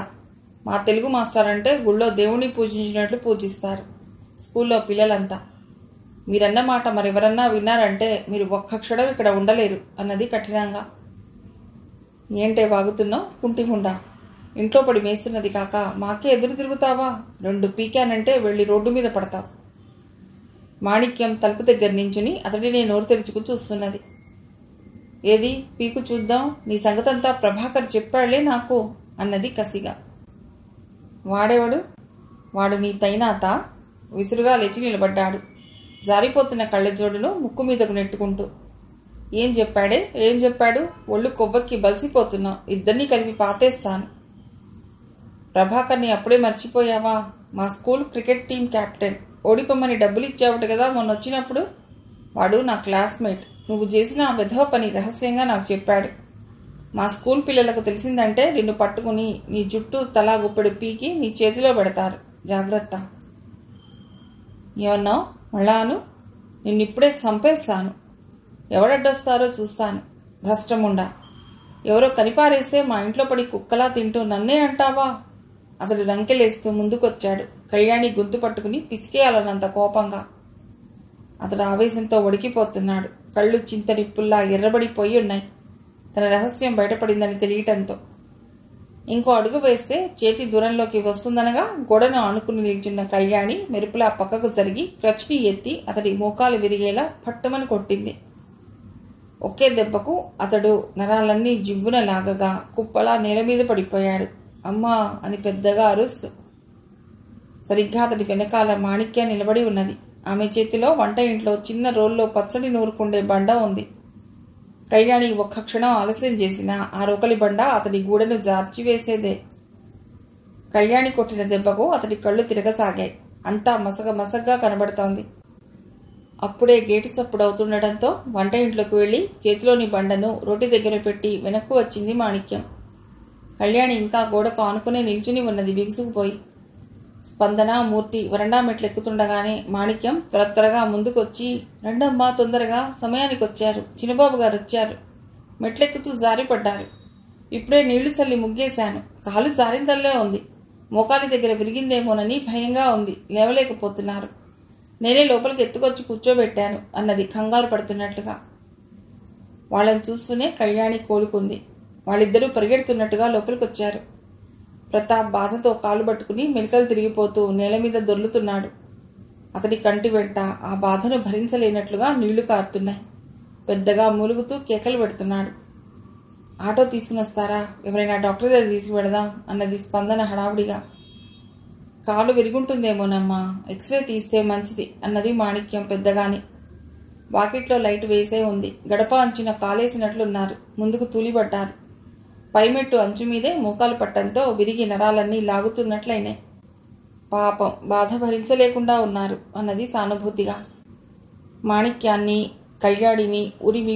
Speaker 1: మా తెలుగు మాస్టర్ అంటే గుళ్ళో దేవుణ్ణి పూజించినట్లు పూజిస్తారు. స్కూల్లో పిల్లలంతా. మీరన్న మాట మరెవరన్నా విన్నారంటే మీరు ఒక్క క్షణం ఇక్కడ ఉండలేరు అన్నది కఠినంగా. ఏంటే వాగుతున్నావు కుంటిముండా? ఇంట్లో పడి మేస్తున్నది కాక మాకే ఎదురు తిరుగుతావా? 2 పీకానంటే వెళ్ళి రోడ్డు మీద పడతావు. మాణిక్యం తలుపు దగ్గర నించుని అతడినే నోరు తెరుచుకు చూస్తున్నది. ఏది పీకు చూద్దాం, నీ సంగతంతా ప్రభాకర్ చెప్పాళ్లే నాకు అన్నది కసిగా. వాడేవాడు? వాడు నీ తైనాత. విసురుగా లేచి నిలబడ్డాడు జారిపోతున్న కళ్ళజోడును ముక్కు మీదకు నెట్టుకుంటూ. ఏం చెప్పాడు? ఒళ్ళు కొవ్వెక్కి బలిసిపోతున్నావు. ఇద్దరినీ కలిపి పాతేస్తాను. ప్రభాకర్ని అప్పుడే మర్చిపోయావా? మా స్కూల్ క్రికెట్ టీం కెప్టెన్. ఓడిపోమని డబ్బులు ఇచ్చావుట కదా మొన్న వచ్చినప్పుడు. వాడు నా క్లాస్మేట్. నువ్వు చేసిన ఆ వెధవ పని రహస్యంగా నాకు చెప్పాడు. మా స్కూల్ పిల్లలకు తెలిసిందంటే నిన్ను పట్టుకుని నీ జుట్టు తలా గుప్పెడు పీకి నీ చేతిలో పెడతారు. జాగ్రత్త. ఏమన్నావు? మళ్ళాను? నిన్నిప్పుడే చంపేస్తాను. ఎవడడ్డొస్తారో చూస్తాను. భ్రష్టముండా. ఎవరో కనిపారేస్తే మా ఇంట్లో పడి కుక్కలా తింటూ నన్నే అంటావా? అతడు రంకెలేస్తూ ముందుకొచ్చాడు. కళ్యాణి గొంతు పట్టుకుని పిసికేయాలన్నంత కోపంగా. అతడు ఆవేశంతో వడికిపోతున్నాడు. కళ్ళు చింతనిప్పుల్లా ఎర్రబడిపోయి ఉన్నాయి. తన రహస్యం బయటపడిందని తెలియటంతో. ఇంకో అడుగు వేస్తే చేతి దూరంలోకి వస్తుందనగా గోడను ఆనుకుని నిల్చున్న కళ్యాణి మెరుపులా పక్కకు జరిగి క్రచ్ని ఎత్తి అతడి మోకాలు విరిగేలా పట్టమని కొట్టింది. ఒకే దెబ్బకు అతడు నరాలన్నీ జివ్వున లాగగా కుప్పలా నేల మీద పడిపోయాడు. అమ్మా అని పెద్దగా అరుస్తూ. సరిగ్గా అతడి వెనకాల మాణిక్య నిలబడి ఉన్నది. ఆమె చేతిలో వంట ఇంట్లో చిన్న రోల్లో పచ్చడి నూరుకుండే బండ ఉంది. కళ్యాణి ఒక్క క్షణం ఆలస్యం చేసిన ఆ రోకలి బండ అతడి గూడెను జార్చివేసేదే. కళ్యాణి కొట్టిన దెబ్బకు అతడి కళ్ళు తిరగసాగాయి. అంతా మసగగా కనబడుతోంది. అప్పుడే గేటు చప్పుడవుతుండటంతో వంట ఇంట్లోకి వెళ్లి చేతిలోని బండను రోటి దగ్గర పెట్టి వెనక్కు వచ్చింది మాణిక్యం. కళ్యాణి ఇంకా గోడకు ఆనుకునే నిల్చుని ఉన్నది విగుసుకుపోయి. స్పందన, మూర్తి వరండా మెట్లెక్కుతుండగానే మాణిక్యం త్వరగా ముందుకొచ్చి, రండమ్మా తొందరగా, సమయానికి వచ్చారు, చిన్నబాబు గారు వచ్చారు, మెట్లెక్కుతూ జారిపడ్డారు. ఇప్పుడే నీళ్లు చల్లి ముగ్గేశాను. కాలు జారిందల్లే ఉంది. మోకాలి దగ్గర విరిగిందేమోనని భయంగా ఉంది. లేవలేకపోతున్నారు. నేనే లోపలికి ఎత్తుకొచ్చి కూర్చోబెట్టాను అన్నది కంగారు పడుతున్నట్లుగా. వాళ్ళని చూస్తూనే కళ్యాణి కోలుకుంది. వాళ్ళిద్దరూ పరిగెడుతున్నట్టుగా లోపలికొచ్చారు. ప్రతాప్ బాధతో కాలు పట్టుకుని మెలికలు తిరిగిపోతూ నేల మీద దొర్లుతున్నాడు. అతడి కంటి వెంట ఆ బాధను భరించలేనట్లుగా నీళ్లు కారుతున్నాయి. పెద్దగా మూలుగుతూ కేకలు పెడుతున్నాడు. ఆటో తీసుకుని వస్తారా? ఎవరైనా డాక్టర్ దగ్గర తీసుకువెడదాం అన్నది స్పందన హడావుడిగా. కాలు విరుగుంటుందేమోనమ్మా, ఎక్స్రే తీస్తే మంచిది అన్నది మాణిక్యం పెద్దగాని. వాకిట్లో లైట్ వేసే ఉంది. గడప అంచున కాలేసినట్లున్నారు. ముందుకు తూలిపడ్డారు. పైమెట్టు అంచు మీదే మోకాలు పట్టంతో విరిగి నరాలన్నీ లాగుతున్నట్లయినాయి. పాపం, బాధ భరించలేకుండా ఉన్నారు అన్నది సానుభూతిగా. మాణిక్యాన్ని, కళ్యాణిని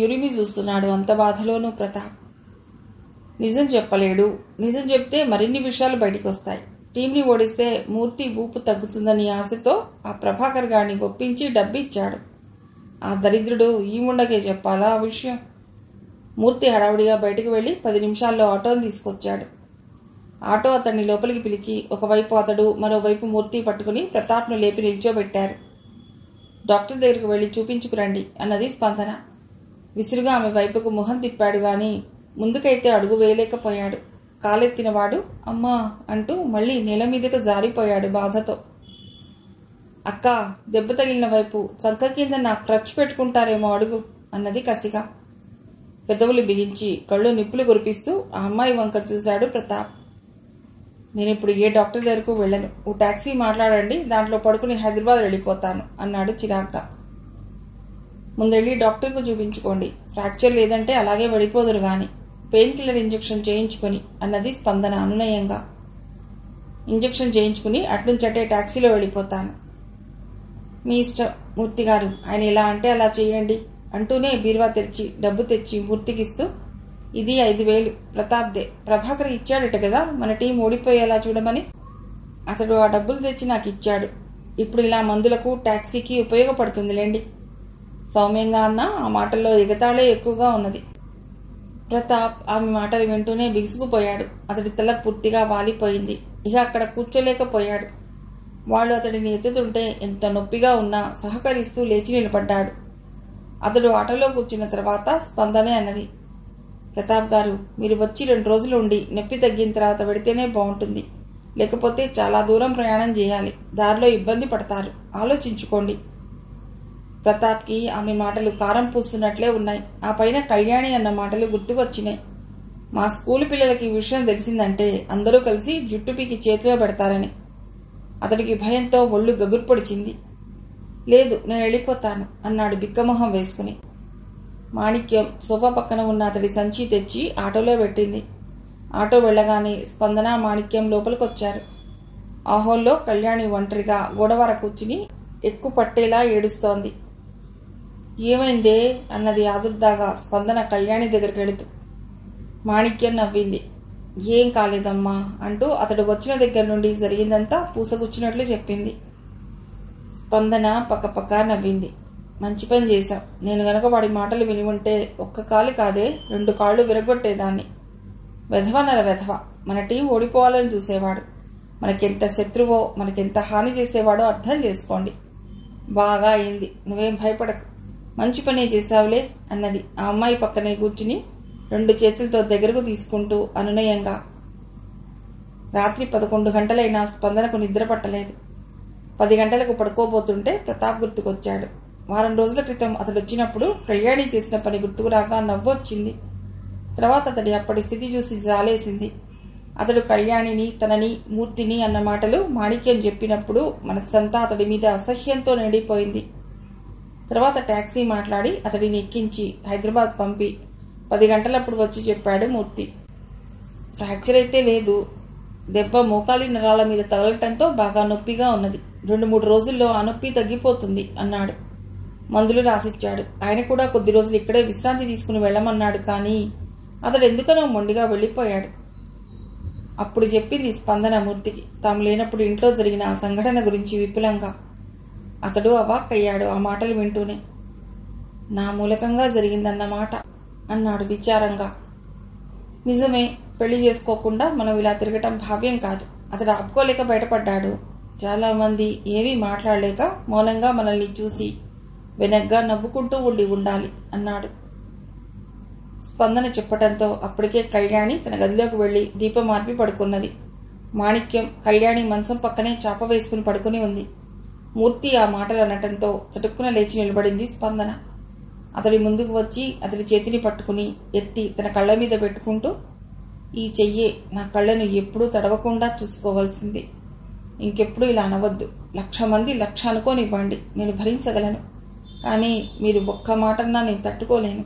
Speaker 1: ఉరిమి చూస్తున్నాడు అంత బాధలోనూ ప్రతాప్. నిజం చెప్పలేడు. నిజం చెప్తే మరిన్ని విషయాలు బయటికి వస్తాయి. టీంని ఓడిస్తే మూర్తి ఊపు తగ్గుతుందని ఆశతో ఆ ప్రభాకర్ గారిని ఒప్పించి డబ్బిచ్చాడు. ఆ దరిద్రుడు ఈ ముండకే చెప్పాలా ఆ విషయం? మూర్తి హడావుడిగా బయటకు వెళ్లి 10 నిమిషాల్లో ఆటోని తీసుకొచ్చాడు. ఆటో అతన్ని లోపలికి పిలిచి ఒకవైపు అతడు మరోవైపు మూర్తి పట్టుకుని ప్రతాప్ను లేపి నిల్చోబెట్టారు. డాక్టర్ దగ్గరకు వెళ్లి చూపించుకురండి అన్నది స్పందన. విసురుగా ఆమె వైపుకు మొహం తిప్పాడు గాని ముందుకైతే అడుగు వేయలేకపోయాడు. కాలెత్తినవాడు అమ్మా అంటూ మళ్లీ నేల మీదకు జారిపోయాడు బాధతో. అక్క, దెబ్బ తగిలిన వైపు సంక కింద నా క్రచ్ పెట్టుకుంటారేమో అడుగు అన్నది కసిగా. పెదవులు బిగించి కళ్ళు నిప్పులు కురిపిస్తూ ఆ అమ్మాయి వంక చూశాడు ప్రతాప్. నేనిప్పుడు ఏ డాక్టర్ దగ్గరకు వెళ్ళను. ఓ టాక్సీ మాట్లాడండి, దాంట్లో పడుకుని హైదరాబాద్ వెళ్ళిపోతాను అన్నాడు చిరాగ్గా. ముందెళ్ళి డాక్టర్కు చూపించుకోండి. ఫ్రాక్చర్ లేదంటే అలాగే వెళ్ళిపోదురు గాని పెయిన్ కిల్లర్ ఇంజెక్షన్ చేయించుకొని అన్నది స్పందన అనునయంగా. ఇంజెక్షన్ చేయించుకుని అట్నుంచటే టాక్సీలో వెళ్ళిపోతాను. మీ ఇష్టం మూర్తిగారు, ఆయన ఎలా అంటే అలా చేయండి అంటూనే బీరువా తెరిచి డబ్బు తెచ్చి మూర్తికిస్తూ, ఇది 5,000 ప్రతాప్దే. ప్రభాకర్ ఇచ్చాడట కదా మన టీం ఓడిపోయేలా చూడమని. అతడు ఆ డబ్బులు తెచ్చి నాకు ఇచ్చాడు. ఇప్పుడు ఇలా మందులకు టాక్సీకి ఉపయోగపడుతుందిలేండి. సౌమ్యంగా అన్న ఆ మాటల్లో ఎగతాళే ఎక్కువగా ఉన్నది. ప్రతాప్ ఆమె మాటలు వింటూనే బిగుసుకుపోయాడు. అతడి తల పూర్తిగా వాలిపోయింది. ఇక అక్కడ కూర్చోలేకపోయాడు. వాళ్ళు అతడిని ఎత్తుతుంటే ఎంత నొప్పిగా ఉన్నా సహకరిస్తూ లేచి నిలబడ్డాడు. అతడు ఆటోలో కూర్చున్న తర్వాత స్పందనే అన్నది, ప్రతాప్ గారు, మీరు వచ్చి 2 రోజులు ఉండి నొప్పి తగ్గిన తర్వాత పెడితేనే బాగుంటుంది. లేకపోతే చాలా దూరం ప్రయాణం చేయాలి. దారిలో ఇబ్బంది పడతారు. ఆలోచించుకోండి. ప్రతాప్కి ఆమె మాటలు కారం పూస్తున్నట్లే ఉన్నాయి. ఆ పైన కళ్యాణి అన్న మాటలు గుర్తుకొచ్చినాయి. మా స్కూలు పిల్లలకి ఈ విషయం తెలిసిందంటే అందరూ కలిసి జుట్టు పీకి చేతిలో పెడతారని. అతడికి భయంతో ఒళ్ళు గగురు పొడిచింది. లేదు, నేను వెళ్ళిపోతాను అన్నాడు బిక్కమొహం వేసుకుని. మాణిక్యం సోఫా పక్కన ఉన్న అతడి సంచి తెచ్చి ఆటోలో పెట్టింది. ఆటో వెళ్లగానే స్పందన, మాణిక్యం లోపలికొచ్చారు. ఆ హాల్లో కళ్యాణి ఒంటరిగా గోడవార కూర్చుని ఎక్కువ పట్టేలా ఏడుస్తోంది. ఏమైందే అన్నది ఆదుర్దాగా స్పందన కళ్యాణి దగ్గరికి వెళుతూ. మాణిక్యం నవ్వింది. ఏం కాలేదమ్మా అంటూ అతడు వచ్చిన దగ్గర నుండి జరిగిందంతా పూసగుచ్చినట్లు చెప్పింది. స్పందన పక్కపక్క నవ్వింది. మంచి పని చేశాం. నేను గనక వాడి మాటలు విని ఉంటే ఒక్క కాలు కాదే 2 కాళ్ళు విరగొట్టేదాన్ని. వెధవనర వెధవ. మన టీం ఓడిపోవాలని చూసేవాడు. మనకెంత శత్రువో, మనకెంత హాని చేసేవాడో అర్థం చేసుకోండి. బాగా అయింది, నువ్వేం భయపడకు. మంచి పనే చేశావులే అన్నది ఆ అమ్మాయి పక్కనే కూర్చుని 2 చేతులతో దగ్గరకు తీసుకుంటూ అనునయంగా. రాత్రి 11 గంటలైనా స్పందనకు నిద్ర పట్టలేదు. 10 గంటలకు పడుకోబోతుంటే ప్రతాప్ గుర్తుకొచ్చాడు. వారం రోజుల క్రితం అతడు వచ్చినప్పుడు కళ్యాణి చేసిన పని గుర్తుకు రాగా నవ్వొచ్చింది. తర్వాత అతడి అప్పటి స్థితి చూసి జాలేసింది. అతడు కళ్యాణిని, తనని, మూర్తిని అన్న మాటలు మాణిక్యం చెప్పినప్పుడు మనస్సంతా అతడి మీద అసహ్యంతో నిండిపోయింది. తర్వాత టాక్సీ మాట్లాడి అతడిని ఎక్కించి హైదరాబాద్ పంపి 10 గంటలప్పుడు వచ్చి చెప్పాడు మూర్తి. ఫ్రాక్చర్ అయితే లేదు. దెబ్బ మోకాలి నరాల మీద తగలటంతో బాగా నొప్పిగా ఉన్నది. 2-3 రోజుల్లో ఆ నొప్పి తగ్గిపోతుంది అన్నాడు. మందులు రాసిచ్చాడు. ఆయన కూడా కొద్ది రోజులు ఇక్కడే విశ్రాంతి తీసుకుని వెళ్ళమన్నాడు. కానీ అతడు ఎందుకనో మొండిగా వెళ్ళిపోయాడు. అప్పుడు చెప్పింది స్పందన మూర్తికి, తాము లేనప్పుడు ఇంట్లో జరిగిన ఆ సంఘటన గురించి విపులంగా. అతడు అవాక్కయ్యాడు ఆ మాటలు వింటూనే. నా మూలకంగా జరిగిందన్నమాట అన్నాడు విచారంగా. నిజమే, పెళ్లి చేసుకోకుండా మనం ఇలా తిరగటం భావ్యం కాదు. అతడు ఆపుకోలేక బయటపడ్డాడు. చాలామంది ఏమీ మాట్లాడలేక మౌనంగా మనల్ని చూసి వెనగ్గా నవ్వుకుంటూ ఉండాలి అన్నాడు. స్పందన చెప్పటంతో అప్పటికే కళ్యాణి తన గదిలోకి వెళ్లి దీపం ఆర్పి పడుకున్నది. మాణిక్యం కళ్యాణి మంచం పక్కనే చాప వేసుకుని పడుకుని ఉంది. మూర్తి ఆ మాటలు అనటంతో చటుక్కున లేచి నిలబడింది స్పందన. అతడి ముందుకు వచ్చి అతడి చేతిని పట్టుకుని ఎత్తి తన కళ్ళ మీద పెట్టుకుంటూ, ఈ చెయ్యే నా కళ్ళను ఎప్పుడూ తడవకుండా చూసుకోవాల్సింది. ఇంకెప్పుడు ఇలా అనవద్దు. 1,00,000 మంది 1,00,000 అనుకోనివ్వండి, నేను భరించగలను. కానీ మీరు ఒక్క మాటన్నా నేను తట్టుకోలేను.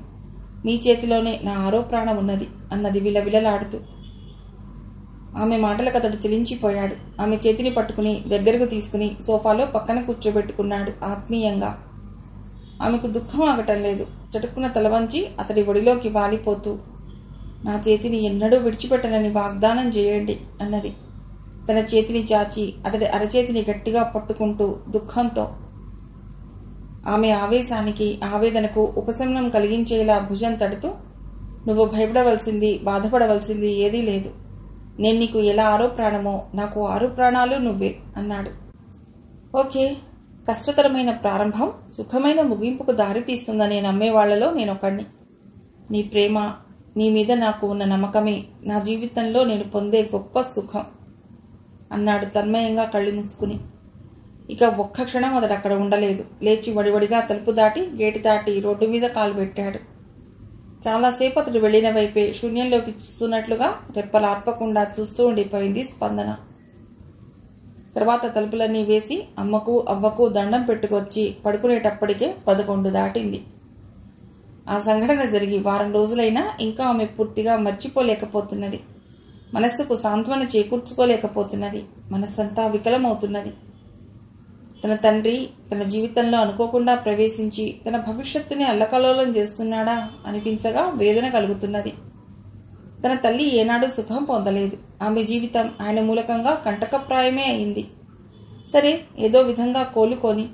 Speaker 1: మీ చేతిలోనే నా ఆరో ప్రాణం ఉన్నది అన్నది విలవిలలాడుతూ. ఆమె మాటలకు అతడు చెలించిపోయాడు. ఆమె చేతిని పట్టుకుని దగ్గరకు తీసుకుని సోఫాలో పక్కన కూర్చోబెట్టుకున్నాడు ఆత్మీయంగా. ఆమెకు దుఃఖం ఆగటం లేదు. చటుక్కున తలవంచి అతడి ఒడిలోకి వాలిపోతూ, నా చేతిని ఎన్నడూ విడిచిపెట్టనని వాగ్దానం చేయండి అన్నది. తన చేతిని చాచి అతడి అరచేతిని గట్టిగా పట్టుకుంటూ దుఃఖంతో. ఆమె ఆవేశానికి, ఆవేదనకు ఉపశమనం కలిగించేలా భుజం తడుతూ, నువ్వు భయపడవలసింది, బాధపడవలసింది ఏదీ లేదు. నేను నీకు ఎలా ఆరో ప్రాణమో నాకు 6 ప్రాణాలు నువ్వే అన్నాడు. ఓకే, కష్టతరమైన ప్రారంభం సుఖమైన ముగింపుకు దారి తీస్తుందని నమ్మేవాళ్లలో నేనొకడిని. నీ ప్రేమ, నీ మీద నాకు ఉన్న నమ్మకమే నా జీవితంలో నేను పొందే గొప్ప సుఖం అన్నాడు తన్మయంగా కళ్ళు మూసుకుని. ఇక ఒక్క క్షణం అతడు అక్కడ ఉండలేదు. లేచి వడివడిగా తలుపు దాటి గేటు దాటి రోడ్డు మీద కాలు పెట్టాడు. చాలాసేపు అతడు వెళ్లిన వైపే శూన్యంలోకి చూస్తున్నట్లుగా రెప్పలార్పకుండా చూస్తూ ఉండిపోయింది స్పందన. తర్వాత తలుపులన్నీ వేసి అమ్మకు అవ్వకు దండం పెట్టుకొచ్చి పడుకునేటప్పటికే 11 దాటింది. ఆ సంఘటన జరిగి వారం రోజులైనా ఇంకా ఆమె పూర్తిగా మర్చిపోలేకపోతున్నది. మనస్సుకు సాంత్వన చేకూర్చుకోలేకపోతున్నది. మనస్సంతా వికలమవుతున్నది. తన తండ్రి తన జీవితంలో అనుకోకుండా ప్రవేశించి తన భవిష్యత్తుని అల్లకల్లోలం చేస్తున్నాడా అనిపించగా వేదన కలుగుతున్నది. తన తల్లి ఏనాడు సుఖం పొందలేదు. ఆమె జీవితం ఆయన మూలకంగా కంటకప్రాయమే అయింది. సరే, ఏదో విధంగా కోలుకొని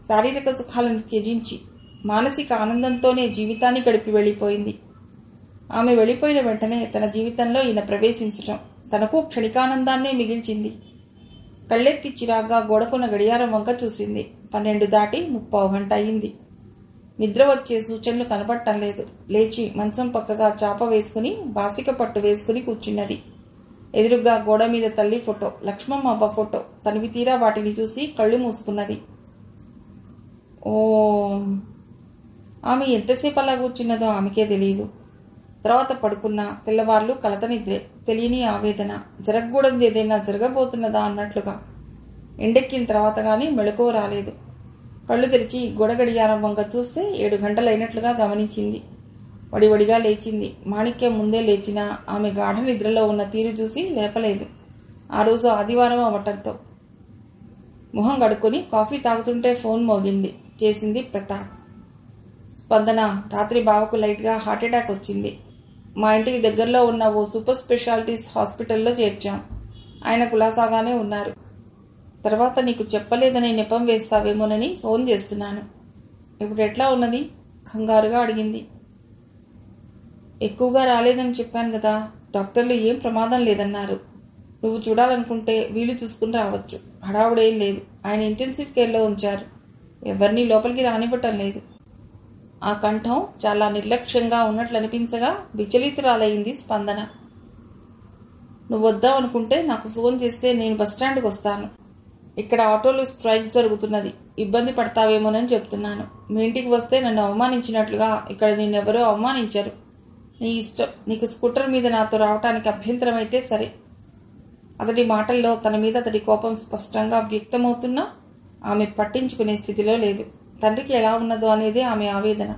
Speaker 1: శారీరక సుఖాలను త్యజించి మానసిక ఆనందంతోనే జీవితాన్ని గడిపి వెళ్ళిపోయింది. ఆమె వెళ్ళిపోయిన వెంటనే తన జీవితంలో ఈయన ప్రవేశించటం తనకు క్షణికానందాన్నే మిగిల్చింది. కళ్ళెత్తి చిరాగ్గా గోడకున్న గడియారం వంక చూసింది. 12 దాటి 30 గంట అయింది. నిద్ర వచ్చే సూచనలు కనపడటం లేదు. లేచి మంచం పక్కగా చాప వేసుకుని బాసిక పట్టు వేసుకుని కూర్చున్నది. ఎదురుగా గోడ మీద తల్లి ఫోటో, లక్ష్మమ్మ అవ్వ ఫోటో. తనివి తీరా వాటిని చూసి కళ్ళు మూసుకున్నది. ఓం. ఆమె ఎంతసేపు అలా కూర్చున్నదో ఆమెకే తెలియదు. తర్వాత పడుకున్న తెల్లవార్లు కలత నిద్రే, తెలియని ఆవేదన, జరగకూడదు ఏదైనా జరగబోతున్నదా అన్నట్లుగా. ఎండెక్కిన తర్వాత కానీ మెళకువ రాలేదు. కళ్ళు తెరిచి గోడ గడియారం వంక చూస్తే 7 గంటలైనట్లుగా గమనించింది. వడివడిగా లేచింది. మాణిక్యం ముందే లేచినా ఆమె గాఢ నిద్రలో ఉన్న తీరు చూసి లేపలేదు. ఆ రోజు ఆదివారం అవటంతో. మొహం కడుక్కొని కాఫీ తాగుతుంటే ఫోన్ మోగింది. చేసింది ప్రతాప్. స్పందన, రాత్రి బావకు లైట్గా హార్ట్అటాక్ వచ్చింది. మా ఇంటికి దగ్గరలో ఉన్న ఓ సూపర్ స్పెషాలిటీస్ హాస్పిటల్లో చేర్చాం. ఆయన కులాసాగానే ఉన్నారు. తర్వాత నీకు చెప్పలేదని నెపం వేస్తావేమోనని ఫోన్ చేస్తున్నాను. ఇప్పుడు ఎట్లా ఉన్నది? కంగారుగా అడిగింది. ఎక్కువగా రాలేదని చెప్పాను కదా. డాక్టర్లు ఏం ప్రమాదం లేదన్నారు. నువ్వు చూడాలనుకుంటే వీలు చూసుకుని రావచ్చు. హడావుడేం లేదు. ఆయన ఇంటెన్సివ్ కేర్లో ఉంచారు. ఎవరినీ లోపలికి రానివ్వటం లేదు. ఆ కంఠం చాలా నిర్లక్ష్యంగా ఉన్నట్లు అనిపించగా విచలితురాలయ్యింది స్పందన. నువ్వు వద్దామనుకుంటే నాకు ఫోన్ చేస్తే నేను బస్టాండ్కి వస్తాను. ఇక్కడ ఆటోలు స్ట్రైక్ జరుగుతున్నది. ఇబ్బంది పడతావేమోనని చెప్తున్నాను. మీ ఇంటికి వస్తే నన్ను అవమానించినట్లుగా ఇక్కడ నిన్నెవరూ అవమానించరు. నీ ఇష్టం. నీకు స్కూటర్ మీద నాతో రావటానికి అభ్యంతరం అయితే సరే. అతడి మాటల్లో తన మీద అతడి కోపం స్పష్టంగా వ్యక్తమవుతున్నా ఆమె పట్టించుకునే స్థితిలో లేదు. తండ్రికి ఎలా ఉన్నదో అనేదే ఆమె ఆవేదన.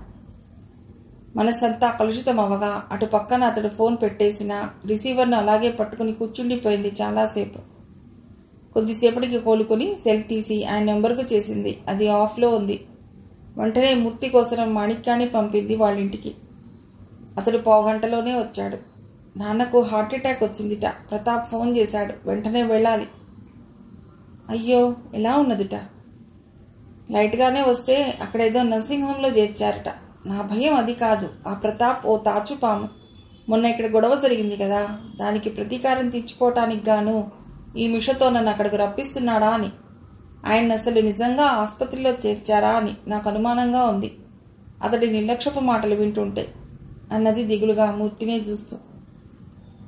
Speaker 1: మనసంతా కలుషితమవగా అటు పక్కన అతడు ఫోన్ పెట్టేసిన రిసీవర్ను అలాగే పట్టుకుని కూర్చుండిపోయింది చాలాసేపు. కొద్దిసేపటికి కోలుకొని సెల్ తీసి ఆయన నెంబర్కు చేసింది. అది ఆఫ్లో ఉంది. వెంటనే మూర్తి కోసం మాణిక్యాన్ని పంపింది వాళ్ళింటికి. అతడు పావుగంటలోనే వచ్చాడు. నాన్నకు హార్ట్అటాక్ వచ్చిందిట. ప్రతాప్ ఫోన్ చేశాడు. వెంటనే వెళ్ళాలి. అయ్యో, ఎలా ఉన్నదిట? లైట్గానే వస్తే అక్కడేదో నర్సింగ్ హోంలో చేర్చారట. నా భయం అది కాదు. ఆ ప్రతాప్ ఓ తాచుపాము. మొన్న ఇక్కడ గొడవ జరిగింది కదా, దానికి ప్రతీకారం తీర్చుకోవటానికి గాను ఈ మిషతో నన్ను అక్కడికి రప్పిస్తున్నాడా అని. ఆయన అసలు నిజంగా ఆసుపత్రిలో చేర్చారా అని నాకు అనుమానంగా ఉంది. అతడి నిర్లక్ష్యపు మాటలు వింటుంటే అన్నది దిగులుగా మూర్తినే చూస్తూ.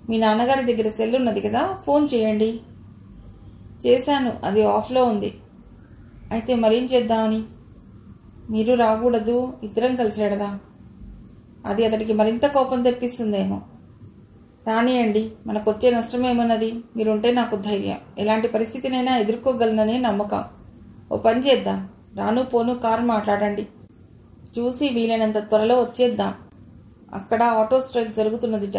Speaker 1: మీ నాన్నగారి దగ్గర సెల్ ఉన్నది కదా, ఫోన్ చేయండి. చేశాను, అది ఆఫ్లో ఉంది. అయితే మరేం చేద్దామని? మీరు రాకూడదు, ఇద్దరం కలిసి వెడదాం. అది అతడికి మరింత కోపం తెప్పిస్తుందేమో. రానియండి, మనకొచ్చే నష్టమేమన్నది? మీరుంటే నాకు ధైర్యం. ఎలాంటి పరిస్థితినైనా ఎదుర్కోగలననే నమ్మకం. ఓ పని చేద్దాం, రాను పోను కారు మాట్లాడండి. చూసి వీలైనంత త్వరలో వచ్చేద్దాం. అక్కడ ఆటో స్ట్రైక్ జరుగుతున్నదిట.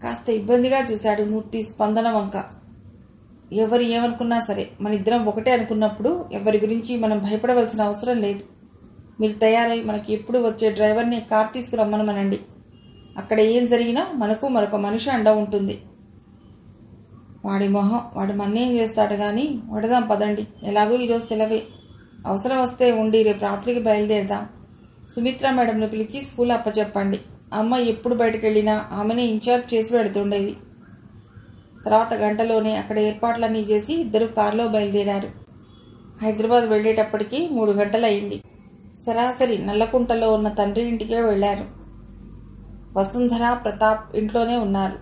Speaker 1: కాస్త ఇబ్బందిగా చూశాడు మూర్తి స్పందన వంక. ఎవరు ఏమనుకున్నా సరే మన ఇద్దరం ఒకటే అనుకున్నప్పుడు ఎవరి గురించి మనం భయపడవలసిన అవసరం లేదు. మీరు తయారై మనకి ఎప్పుడు వచ్చే డ్రైవర్ని కార్ తీసుకురమ్మనమనండి. అక్కడ ఏం జరిగినా మనకు మరొక మనిషి అండ ఉంటుంది. వాడి మొహం, వాడు మన్నేం చేస్తాడు గాని వడదాం పదండి. ఎలాగో ఈరోజు సెలవే. అవసరం వస్తే ఉండి రేపు రాత్రికి బయలుదేరదాం. సుమిత్ర మేడంను పిలిచి స్కూల్ అప్పచెప్పండి. అమ్మ ఎప్పుడు బయటకెళ్ళినా ఆమెనే ఇన్ఛార్జ్ చేసి పెడుతుండేది. తర్వాత గంటలోనే అక్కడ ఏర్పాట్లన్నీ చేసి ఇద్దరు కారులో బయలుదేరారు. హైదరాబాద్ వెళ్లేటప్పటికి 3 గంటలయింది. సరాసరి నల్లకుంటలో ఉన్న తండ్రి ఇంటికే వెళ్లారు. వసుంధర, ప్రతాప్ ఇంట్లోనే ఉన్నారు.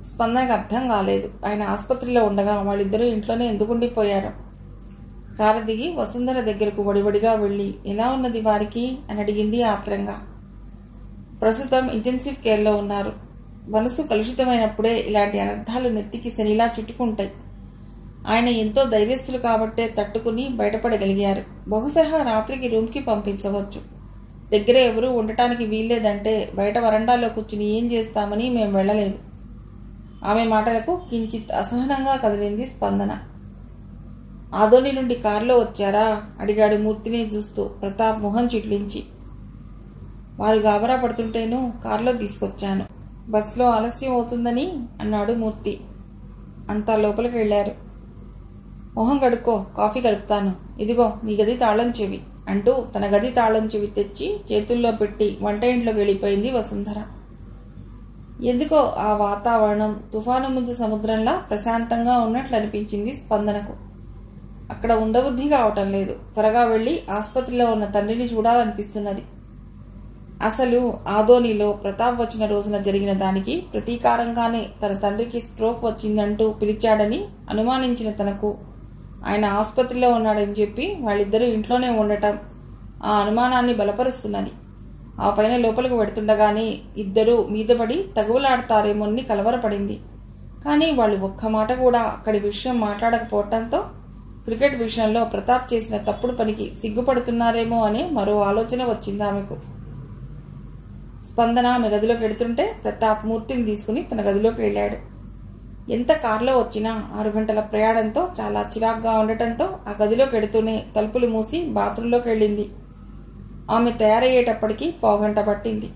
Speaker 1: స్పందనకు అర్థం కాలేదు. ఆయన ఆసుపత్రిలో ఉండగా వాళ్ళిద్దరూ ఇంట్లోనే ఎందుకుండిపోయారు. కారు దిగి వసుంధర దగ్గరకు వడివడిగా వెళ్లి ఎలా ఉన్నది వారికి అని అడిగింది ఆత్రంగా. ప్రస్తుతం ఇంటెన్సివ్ కేర్లో ఉన్నారు. మనసు కలుషితమైనప్పుడే ఇలాంటి అనర్థాలు నెత్తికి శనిలా చుట్టుకుంటాయి. ఆయన ఎంతో ధైర్యస్తులు కాబట్టే తట్టుకుని బయటపడగలిగారు. బహుశా రాత్రికి రూమ్కి పంపించవచ్చు. దగ్గరే ఎవరూ ఉండటానికి వీల్లేదంటే బయట వరండాలో కూర్చుని ఏం చేస్తామని మేం వెళ్లలేదు. ఆమె మాటలకు కించిత్ అసహనంగా కదిలింది స్పందన. ఆదోని నుండి కారులో వచ్చారా అడిగాడు మూర్తిని చూస్తూ ప్రతాప్ మొహం చిట్లించి. వారు గాబరా పడుతుంటేనూ కారులో తీసుకొచ్చాను. బస్సులో ఆలస్యం అవుతుందని అన్నాడు మూర్తి. అంతా లోపలికి వెళ్లారు. మొహం కడుక్కో, కాఫీ కలుపుతాను. ఇదిగో నీ గది తాళం చెవి అంటూ తన గది తాళం చెవి తెచ్చి చేతుల్లో పెట్టి వంట ఇంట్లోకి వెళ్ళిపోయింది వసుంధర. ఎందుకో ఆ వాతావరణం తుఫాను ముందు సముద్రంలా ప్రశాంతంగా ఉన్నట్లు అనిపించింది స్పందనకు. అక్కడ ఉండబుద్ధి కావటం లేదు. త్వరగా వెళ్లి ఆసుపత్రిలో ఉన్న తండ్రిని చూడాలనిపిస్తున్నది. అసలు ఆదోనిలో ప్రతాప్ వచ్చిన రోజున జరిగిన దానికి ప్రతీకారంగానే తన తండ్రికి స్ట్రోక్ వచ్చిందంటూ పిలిచాడని అనుమానించిన తనకు ఆయన ఆసుపత్రిలో ఉన్నాడని చెప్పి వాళ్ళిద్దరూ ఇంట్లోనే ఉండటం ఆ అనుమానాన్ని బలపరుస్తున్నది. ఆ పైన లోపలికి వెడుతుండగానే ఇద్దరూ మీదపడి తగువలాడతారేమోని కలవరపడింది. కానీ వాళ్ళు ఒక్క మాట కూడా అక్కడి విషయం మాట్లాడకపోవటంతో క్రికెట్ విషయంలో ప్రతాప్ చేసిన తప్పుడు పనికి సిగ్గుపడుతున్నారేమో అనే మరో ఆలోచన వచ్చింది ఆమెకు. స్పందన ఆమె గదిలోకి వెడుతుంటే ప్రతాప్ మూర్తిని తీసుకుని తన గదిలోకి వెళ్ళాడు. ఎంత కారులో వచ్చినా 6 గంటల ప్రయాణంతో చాలా చిరాగ్గా ఉండటంతో ఆ గదిలోకి వెడుతూనే తలుపులు మూసి బాత్రూంలోకి వెళ్ళింది. ఆమె తయారయ్యేటప్పటికీ పావుగంట పట్టింది.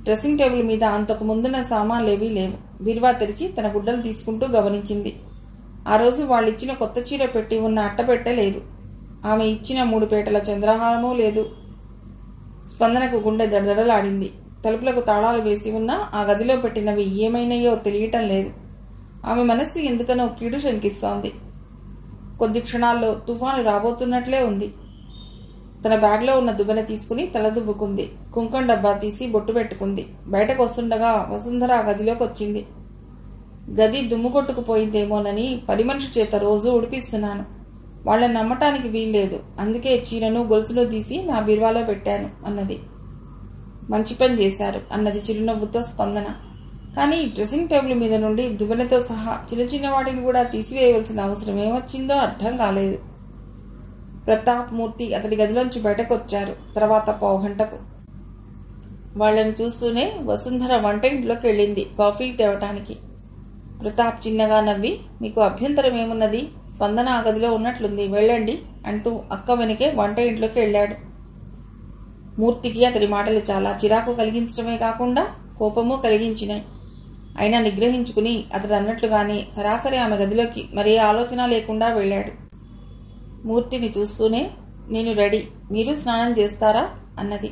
Speaker 1: డ్రెస్సింగ్ టేబుల్ మీద అంతకు ముందున్న సామాన్లేవీ లేవు. బీరువా తెరిచి తన గుడ్డలు తీసుకుంటూ గమనించింది. ఆ రోజు వాళ్ళిచ్చిన కొత్త చీర పెట్టి ఉన్న అట్టపెట్టె లేదు. ఆమె ఇచ్చిన 3 పేటల చంద్రహారమూ లేదు. స్పందనకు గుండె దడదడలాడింది. తలుపులకు తాళాలు వేసి ఉన్నా ఆ గదిలో పెట్టినవి ఏమైనాయో తెలియటం లేదు. ఆమె మనస్సు ఎందుకనో కీడు శంకిస్తోంది. కొద్ది క్షణాల్లో తుఫాను రాబోతున్నట్లే ఉంది. తన బ్యాగ్లో ఉన్న దువ్వెన తీసుకుని తలదువ్వుకుంది. కుంకం డబ్బా తీసి బొట్టు పెట్టుకుంది. బయటకు వస్తుండగా వసుంధర ఆ గదిలోకి వచ్చింది. గది దుమ్ము కొట్టుకుపోయిందేమోనని పని మనిషి చేత రోజూ ఉడిపిస్తున్నాను. వాళ్ళని నమ్మటానికి వీల్లేదు. అందుకే చీరను గొలుసును తీసి నా బీరువాలో పెట్టాను అన్నది. మంచి పని చేశారు అన్నది చిరునవ్వుతో స్పందన. కానీ డ్రెస్సింగ్ టేబుల్ మీద నుండి దువ్వెనతో సహా చిన్న చిన్న వాటిని కూడా తీసివేయవలసిన అవసరం ఏమొచ్చిందో అర్థం కాలేదు. ప్రతాప్, మూర్తి అతడి గదిలోంచి బయటకు వచ్చారు. తర్వాత పావుగంటకు. వాళ్లను చూస్తూనే వసుంధర వంట ఇంట్లోకి వెళ్ళింది కాఫీలు తేవటానికి. ప్రతాప్ చిన్నగా నవ్వి, మీకు అభ్యంతరం ఏమున్నది? స్పందన ఆ గదిలో ఉన్నట్లుంది, వెళ్ళండి అంటూ అక్క వెనుకే వంట ఇంట్లోకి వెళ్ళాడు. మూర్తికి అతడి మాటలు చాలా చిరాకు కలిగించడమే కాకుండా కోపమూ కలిగించినాయి. అయినా నిగ్రహించుకుని అతడు అన్నట్లుగానే సరాసరి ఆమె గదిలోకి మరే ఆలోచన లేకుండా వెళ్ళాడు. మూర్తిని చూస్తూనే, నేను రెడీ, మీరు స్నానం చేస్తారా అన్నది.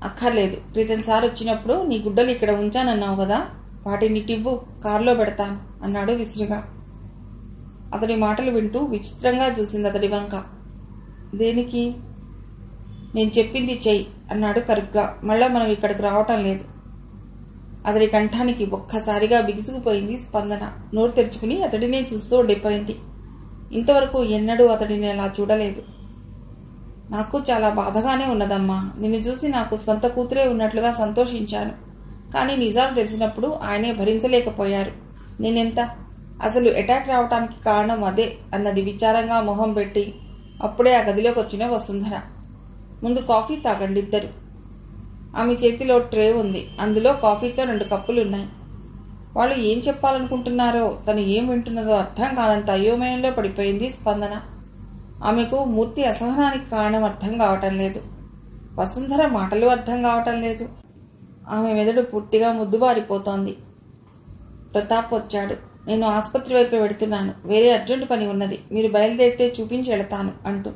Speaker 1: అక్కర్లేదు, క్రితంసారి వచ్చినప్పుడు నీ గుడ్డలు ఇక్కడ ఉంచానన్నావు కదా, వాటిని టివ్వు, కారులో పెడతాను అన్నాడు విసురుగా. అతడి మాటలు వింటూ విచిత్రంగా చూసింది అతడి వంక. దేనికి? నేను చెప్పింది చెయ్యి అన్నాడు కరుగ్గా. మళ్ళా మనం ఇక్కడికి రావటం లేదు. అతడి కంఠానికి ఒక్కసారిగా బిగుసుకుపోయింది స్పందన. నోరు తెరుచుకుని అతడినే చూస్తూ ఉండిపోయింది. ఇంతవరకు ఎన్నడూ అతడిని అలా చూడలేదు. నాకు చాలా బాధగానే ఉన్నదమ్మా. నిన్ను చూసి నాకు స్వంత కూతురే ఉన్నట్లుగా సంతోషించాను. కానీ నిజాలు తెలిసినప్పుడు ఆయనే భరించలేకపోయారు. నేనెంత అసలు అటాక్ రావటానికి కారణం అదే అన్నది విచారంగా మొహం పెట్టి. అప్పుడే ఆ గదిలోకి వచ్చిన వసుంధర. ముందు కాఫీ తాగండి ఇద్దరు. ఆమె చేతిలో ట్రే ఉంది. అందులో కాఫీతో 2 కప్పులున్నాయి. వాళ్ళు ఏం చెప్పాలనుకుంటున్నారో, తను ఏం వింటున్నదో అర్థం కానంత అయోమయంలో పడిపోయింది స్పందన. ఆమెకు మూర్తి అసహనానికి కారణం అర్థం కావటం లేదు. వసుంధర మాటలు అర్థం కావటం లేదు. ఆమె మెదడు పూర్తిగా ముద్దుబారిపోతోంది. ప్రతాప్ వచ్చాడు. నేను ఆసుపత్రి వైపు వెడుతున్నాను, వేరే అర్జెంటు పని ఉన్నది, మీరు బయలుదేరితే చూపించి వెళతాను అంటూ.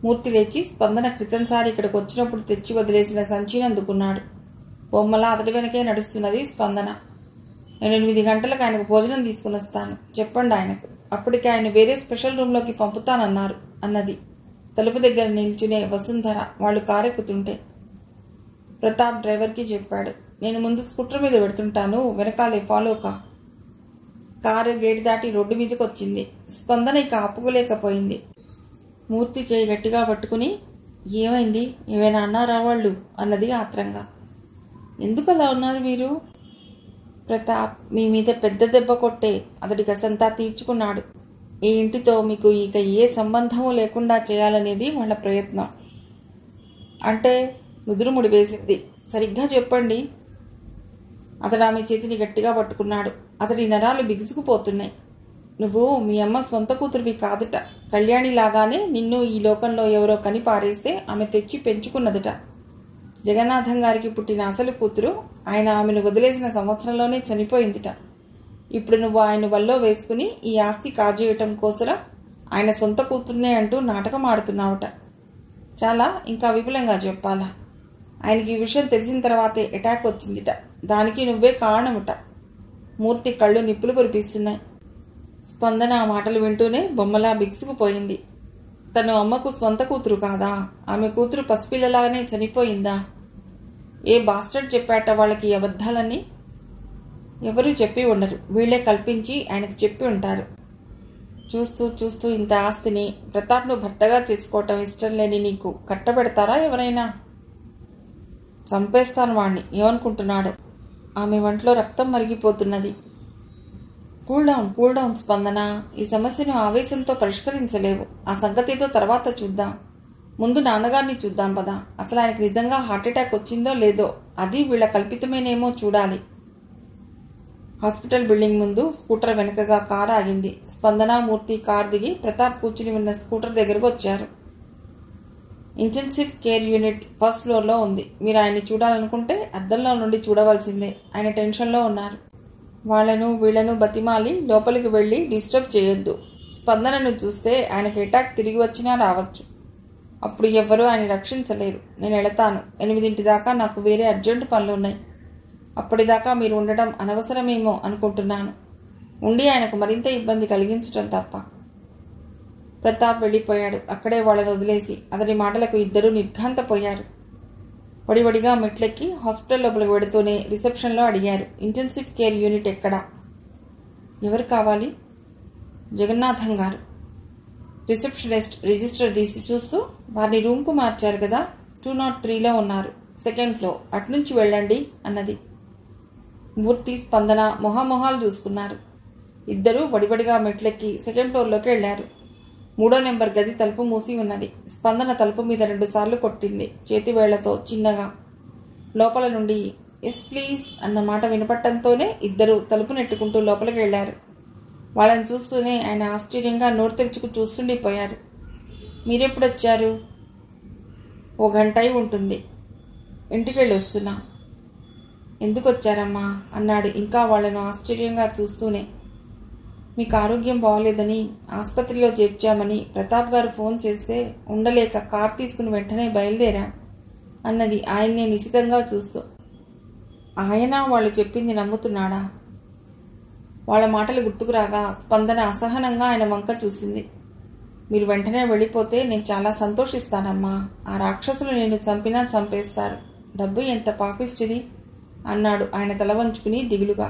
Speaker 1: మూర్తి లేచి స్పందన క్రితంసారి ఇక్కడికి వచ్చినప్పుడు తెచ్చి వదిలేసిన సంచిని అందుకున్నాడు. బొమ్మలా అతడి వెనకే నడుస్తున్నది స్పందన. నేను 8 గంటలకు ఆయనకు భోజనం తీసుకుని వస్తాను, చెప్పండి ఆయనకు. అప్పటికి ఆయన వేరే స్పెషల్ రూమ్లోకి పంపుతానన్నారు అన్నది తలుపు దగ్గర నిల్చునే వసుంధర వాళ్ళు కారెక్కుతుంటే. ప్రతాప్ డ్రైవర్కి చెప్పాడు, నేను ముందు స్కూటర్ మీద పెడుతుంటాను, వెనకాలే ఫాలోకా. కారు గేటు దాటి రోడ్డు మీదకి వచ్చింది. స్పందన ఇక ఆపుకోలేకపోయింది. మూర్తి చేయి గట్టిగా పట్టుకుని, ఏమైంది, ఏమైనా అన్నారా వాళ్ళు అన్నది ఆత్రంగా. ఎందుకు అలా ఉన్నారు మీరు? ప్రతాప్ మీ మీద పెద్ద దెబ్బ కొట్టే అతడి గసంతా తీర్చుకున్నాడు. ఈ ఇంటితో మీకు ఇక ఏ సంబంధమూ లేకుండా చేయాలనేది వాళ్ళ ప్రయత్నం. అంటే? ముదురుముడి వేసింది. సరిగ్గా చెప్పండి. అతడు ఆమె చేతిని గట్టిగా పట్టుకున్నాడు. అతడి నరాలు బిగుసుకుపోతున్నాయి. నువ్వు మీ అమ్మ సొంత కూతురివి కాదుట. కళ్యాణిలాగానే నిన్ను ఈ లోకంలో ఎవరో కని పారేస్తే ఆమె తెచ్చి పెంచుకున్నదిట. జగన్నాథం గారికి పుట్టిన అసలు కూతురు ఆయన ఆమెను వదిలేసిన సంవత్సరంలోనే చనిపోయిందిట. ఇప్పుడు నువ్వు ఆయన వల్లో వేసుకుని ఈ ఆస్తి కాజేయటం కోసం ఆయన సొంత కూతుర్నే అంటూ నాటకం ఆడుతున్నావుట. చాలా ఇంకా విపులంగా చెప్పాలా? ఆయనకి ఈ విషయం తెలిసిన తర్వాతే అటాక్ వచ్చిందిట. దానికి నువ్వే కారణముట. మూర్తి కళ్ళు నిప్పులు కురిపిస్తున్నాయి. స్పందన ఆ మాటలు వింటూనే బొమ్మలా బిగుసుకుపోయింది. తను అమ్మకు స్వంత కూతురు కాదా? ఆమె కూతురు పసిపిల్లలాగానే చనిపోయిందా? ఏ బాస్టర్డ్ చెప్పాట వాళ్ళకి అబద్ధాలని? ఎవరూ చెప్పి ఉండరు, వీళ్లే కల్పించి ఆయనకు చెప్పి ఉంటారు. చూస్తూ చూస్తూ ఇంత ఆస్తిని ప్రతాప్ను భర్తగా చేసుకోవటం ఇష్టం లేని నీకు కట్టబెడతారా ఎవరైనా? చంపేస్తాను వాణ్ణి, ఏమనుకుంటున్నాడు? ఆమె ఒంట్లో రక్తం మరిగిపోతున్నది. కూల్ డౌన్ స్పందన. ఈ సమస్యను ఆవేశంతో పరిష్కరించలేవు. ఆ సంగతితో తర్వాత చూద్దాం. ముందు నాన్నగారిని చూద్దాం పదా. అసలు ఆయనకు నిజంగా హార్ట్అటాక్ వచ్చిందో లేదో, అది వీళ్ల కల్పితమేనేమో చూడాలి. హాస్పిటల్ బిల్డింగ్ ముందు స్కూటర్ వెనుకగా కారు ఆగింది. స్పందన, మూర్తి కారు దిగి ప్రతాప్ కూర్చుని ఉన్న స్కూటర్ దగ్గరకు వచ్చారు. ఇంటెన్సివ్ కేర్ యూనిట్ ఫస్ట్ ఫ్లోర్లో ఉంది. మీరు ఆయన్ని చూడాలనుకుంటే అద్దంలో నుండి చూడవలసిందే. ఆయన టెన్షన్లో ఉన్నారు. వాళ్లను వీళ్లను బతిమాలి లోపలికి వెళ్లి డిస్టర్బ్ చేయొద్దు. స్పందనను చూస్తే ఆయనకి అటాక్ తిరిగి వచ్చినా రావచ్చు. అప్పుడు ఎవ్వరూ ఆయన రక్షించలేరు. నేను వెళతాను. 8 దాకా నాకు వేరే అర్జెంటు పనులున్నాయి. అప్పటిదాకా మీరు ఉండడం అనవసరమేమో అనుకుంటున్నాను. ఉండి ఆయనకు మరింత ఇబ్బంది కలిగించటం తప్ప. ప్రతాప్ వెళ్ళిపోయాడు. అక్కడే వాళ్ళని వదిలేసి అతని మాటలకు ఇద్దరూ నిర్ఘాంతపోయారు. వడివడిగా మెట్లెక్కి హాస్పిటల్ లోపలికి వెడుతూనే రిసెప్షన్లో అడిగారు, ఇంటెన్సివ్ కేర్ యూనిట్ ఎక్కడా? ఎవరు కావాలి? జగన్నాథం గారు. రిసెప్షనిస్ట్ రిజిస్టర్ తీసి చూస్తూ, వారిని రూమ్కు మార్చారు కదా, 203లో ఉన్నారు, 2nd ఫ్లోర్, అటునుంచి వెళ్ళండి అన్నది. మూర్తి, స్పందన మొహాలు చూసుకున్నారు. ఇద్దరూ వడివడిగా మెట్లెక్కి 2nd ఫ్లోర్లోకి వెళ్లారు. 3వ నెంబర్ గది తలుపు మూసి ఉన్నది. స్పందన తలుపు మీద 2 సార్లు కొట్టింది చేతివేళ్లతో చిన్నగా. లోపల నుండి ఎస్ ప్లీజ్ అన్న మాట వినపట్టంతోనే ఇద్దరూ తలుపు నెట్టుకుంటూ లోపలికి వెళ్లారు. వాళ్ళని చూస్తూనే ఆయన ఆశ్చర్యంగా నోరు తెరుచుకు చూస్తుండిపోయారు. మీరెప్పుడొచ్చారు? 1 గంట అయి ఉంటుంది. ఇంటికెళ్ళి వస్తున్నా. ఎందుకు వచ్చారమ్మా అన్నాడు ఇంకా వాళ్లను ఆశ్చర్యంగా చూస్తూనే. మీకు ఆరోగ్యం బాగోలేదని ఆసుపత్రిలో చేర్చామని ప్రతాప్ గారు ఫోన్ చేస్తే ఉండలేక కారు తీసుకుని వెంటనే బయలుదేరా అన్నది ఆయన్నే నిశితంగా చూస్తూ. ఆయన వాళ్ళు చెప్పింది నమ్ముతున్నాడా? వాళ్ళ మాటలు గుర్తుకురాగా స్పందన అసహనంగా ఆయన వంక చూసింది. మీరు వెంటనే వెళ్ళిపోతే నేను చాలా సంతోషిస్తానమ్మా. ఆ రాక్షసులు నేను చంపినా చంపేస్తారు. డబ్బు ఎంత పాపిష్టిది అన్నాడు ఆయన తల వంచుకుని దిగులుగా.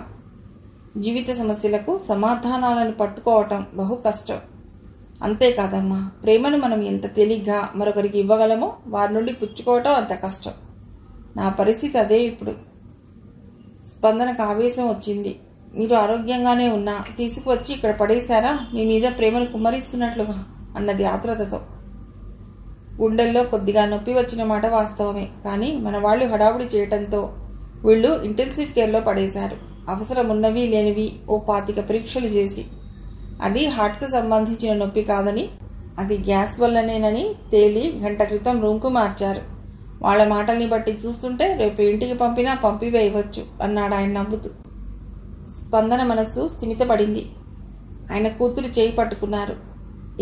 Speaker 1: జీవిత సమస్యలకు సమాధానాలను పట్టుకోవటం బహు కష్టం. అంతేకాదమ్మా, ప్రేమను మనం ఎంత తేలిగ్గా మరొకరికి ఇవ్వగలమో వారి నుండి పుచ్చుకోవటం అంత కష్టం. నా పరిస్థితి అదే ఇప్పుడు. స్పందనకు ఆవేశం వచ్చింది. మీరు ఆరోగ్యంగానే ఉన్నా తీసుకువచ్చి ఇక్కడ పడేశారా మీ మీద ప్రేమను కుమ్మరిస్తున్నట్లుగా అన్నది ఆత్రతతో. గుండెల్లో కొద్దిగా నొప్పి వచ్చిన మాట వాస్తవమే. కానీ మన వాళ్ళు హడావుడి చేయటంతో వీళ్ళు ఇంటెన్సివ్ కేర్లో పడేశారు. అవసరమున్నవి లేనివి ఓ 25 పరీక్షలు చేసి, అది హార్ట్కు సంబంధించిన నొప్పి కాదని, అది గ్యాస్ వల్లనేనని తేలి 1 గంట క్రితం రూమ్కు మార్చారు. వాళ్ల మాటల్ని బట్టి చూస్తుంటే రేపు ఇంటికి పంపినా పంపివేయవచ్చు అన్నాడు ఆయన నవ్వుతూ. స్పందన మనస్సు స్థిమితపడింది. ఆయన కూతురు చేయి పట్టుకున్నారు.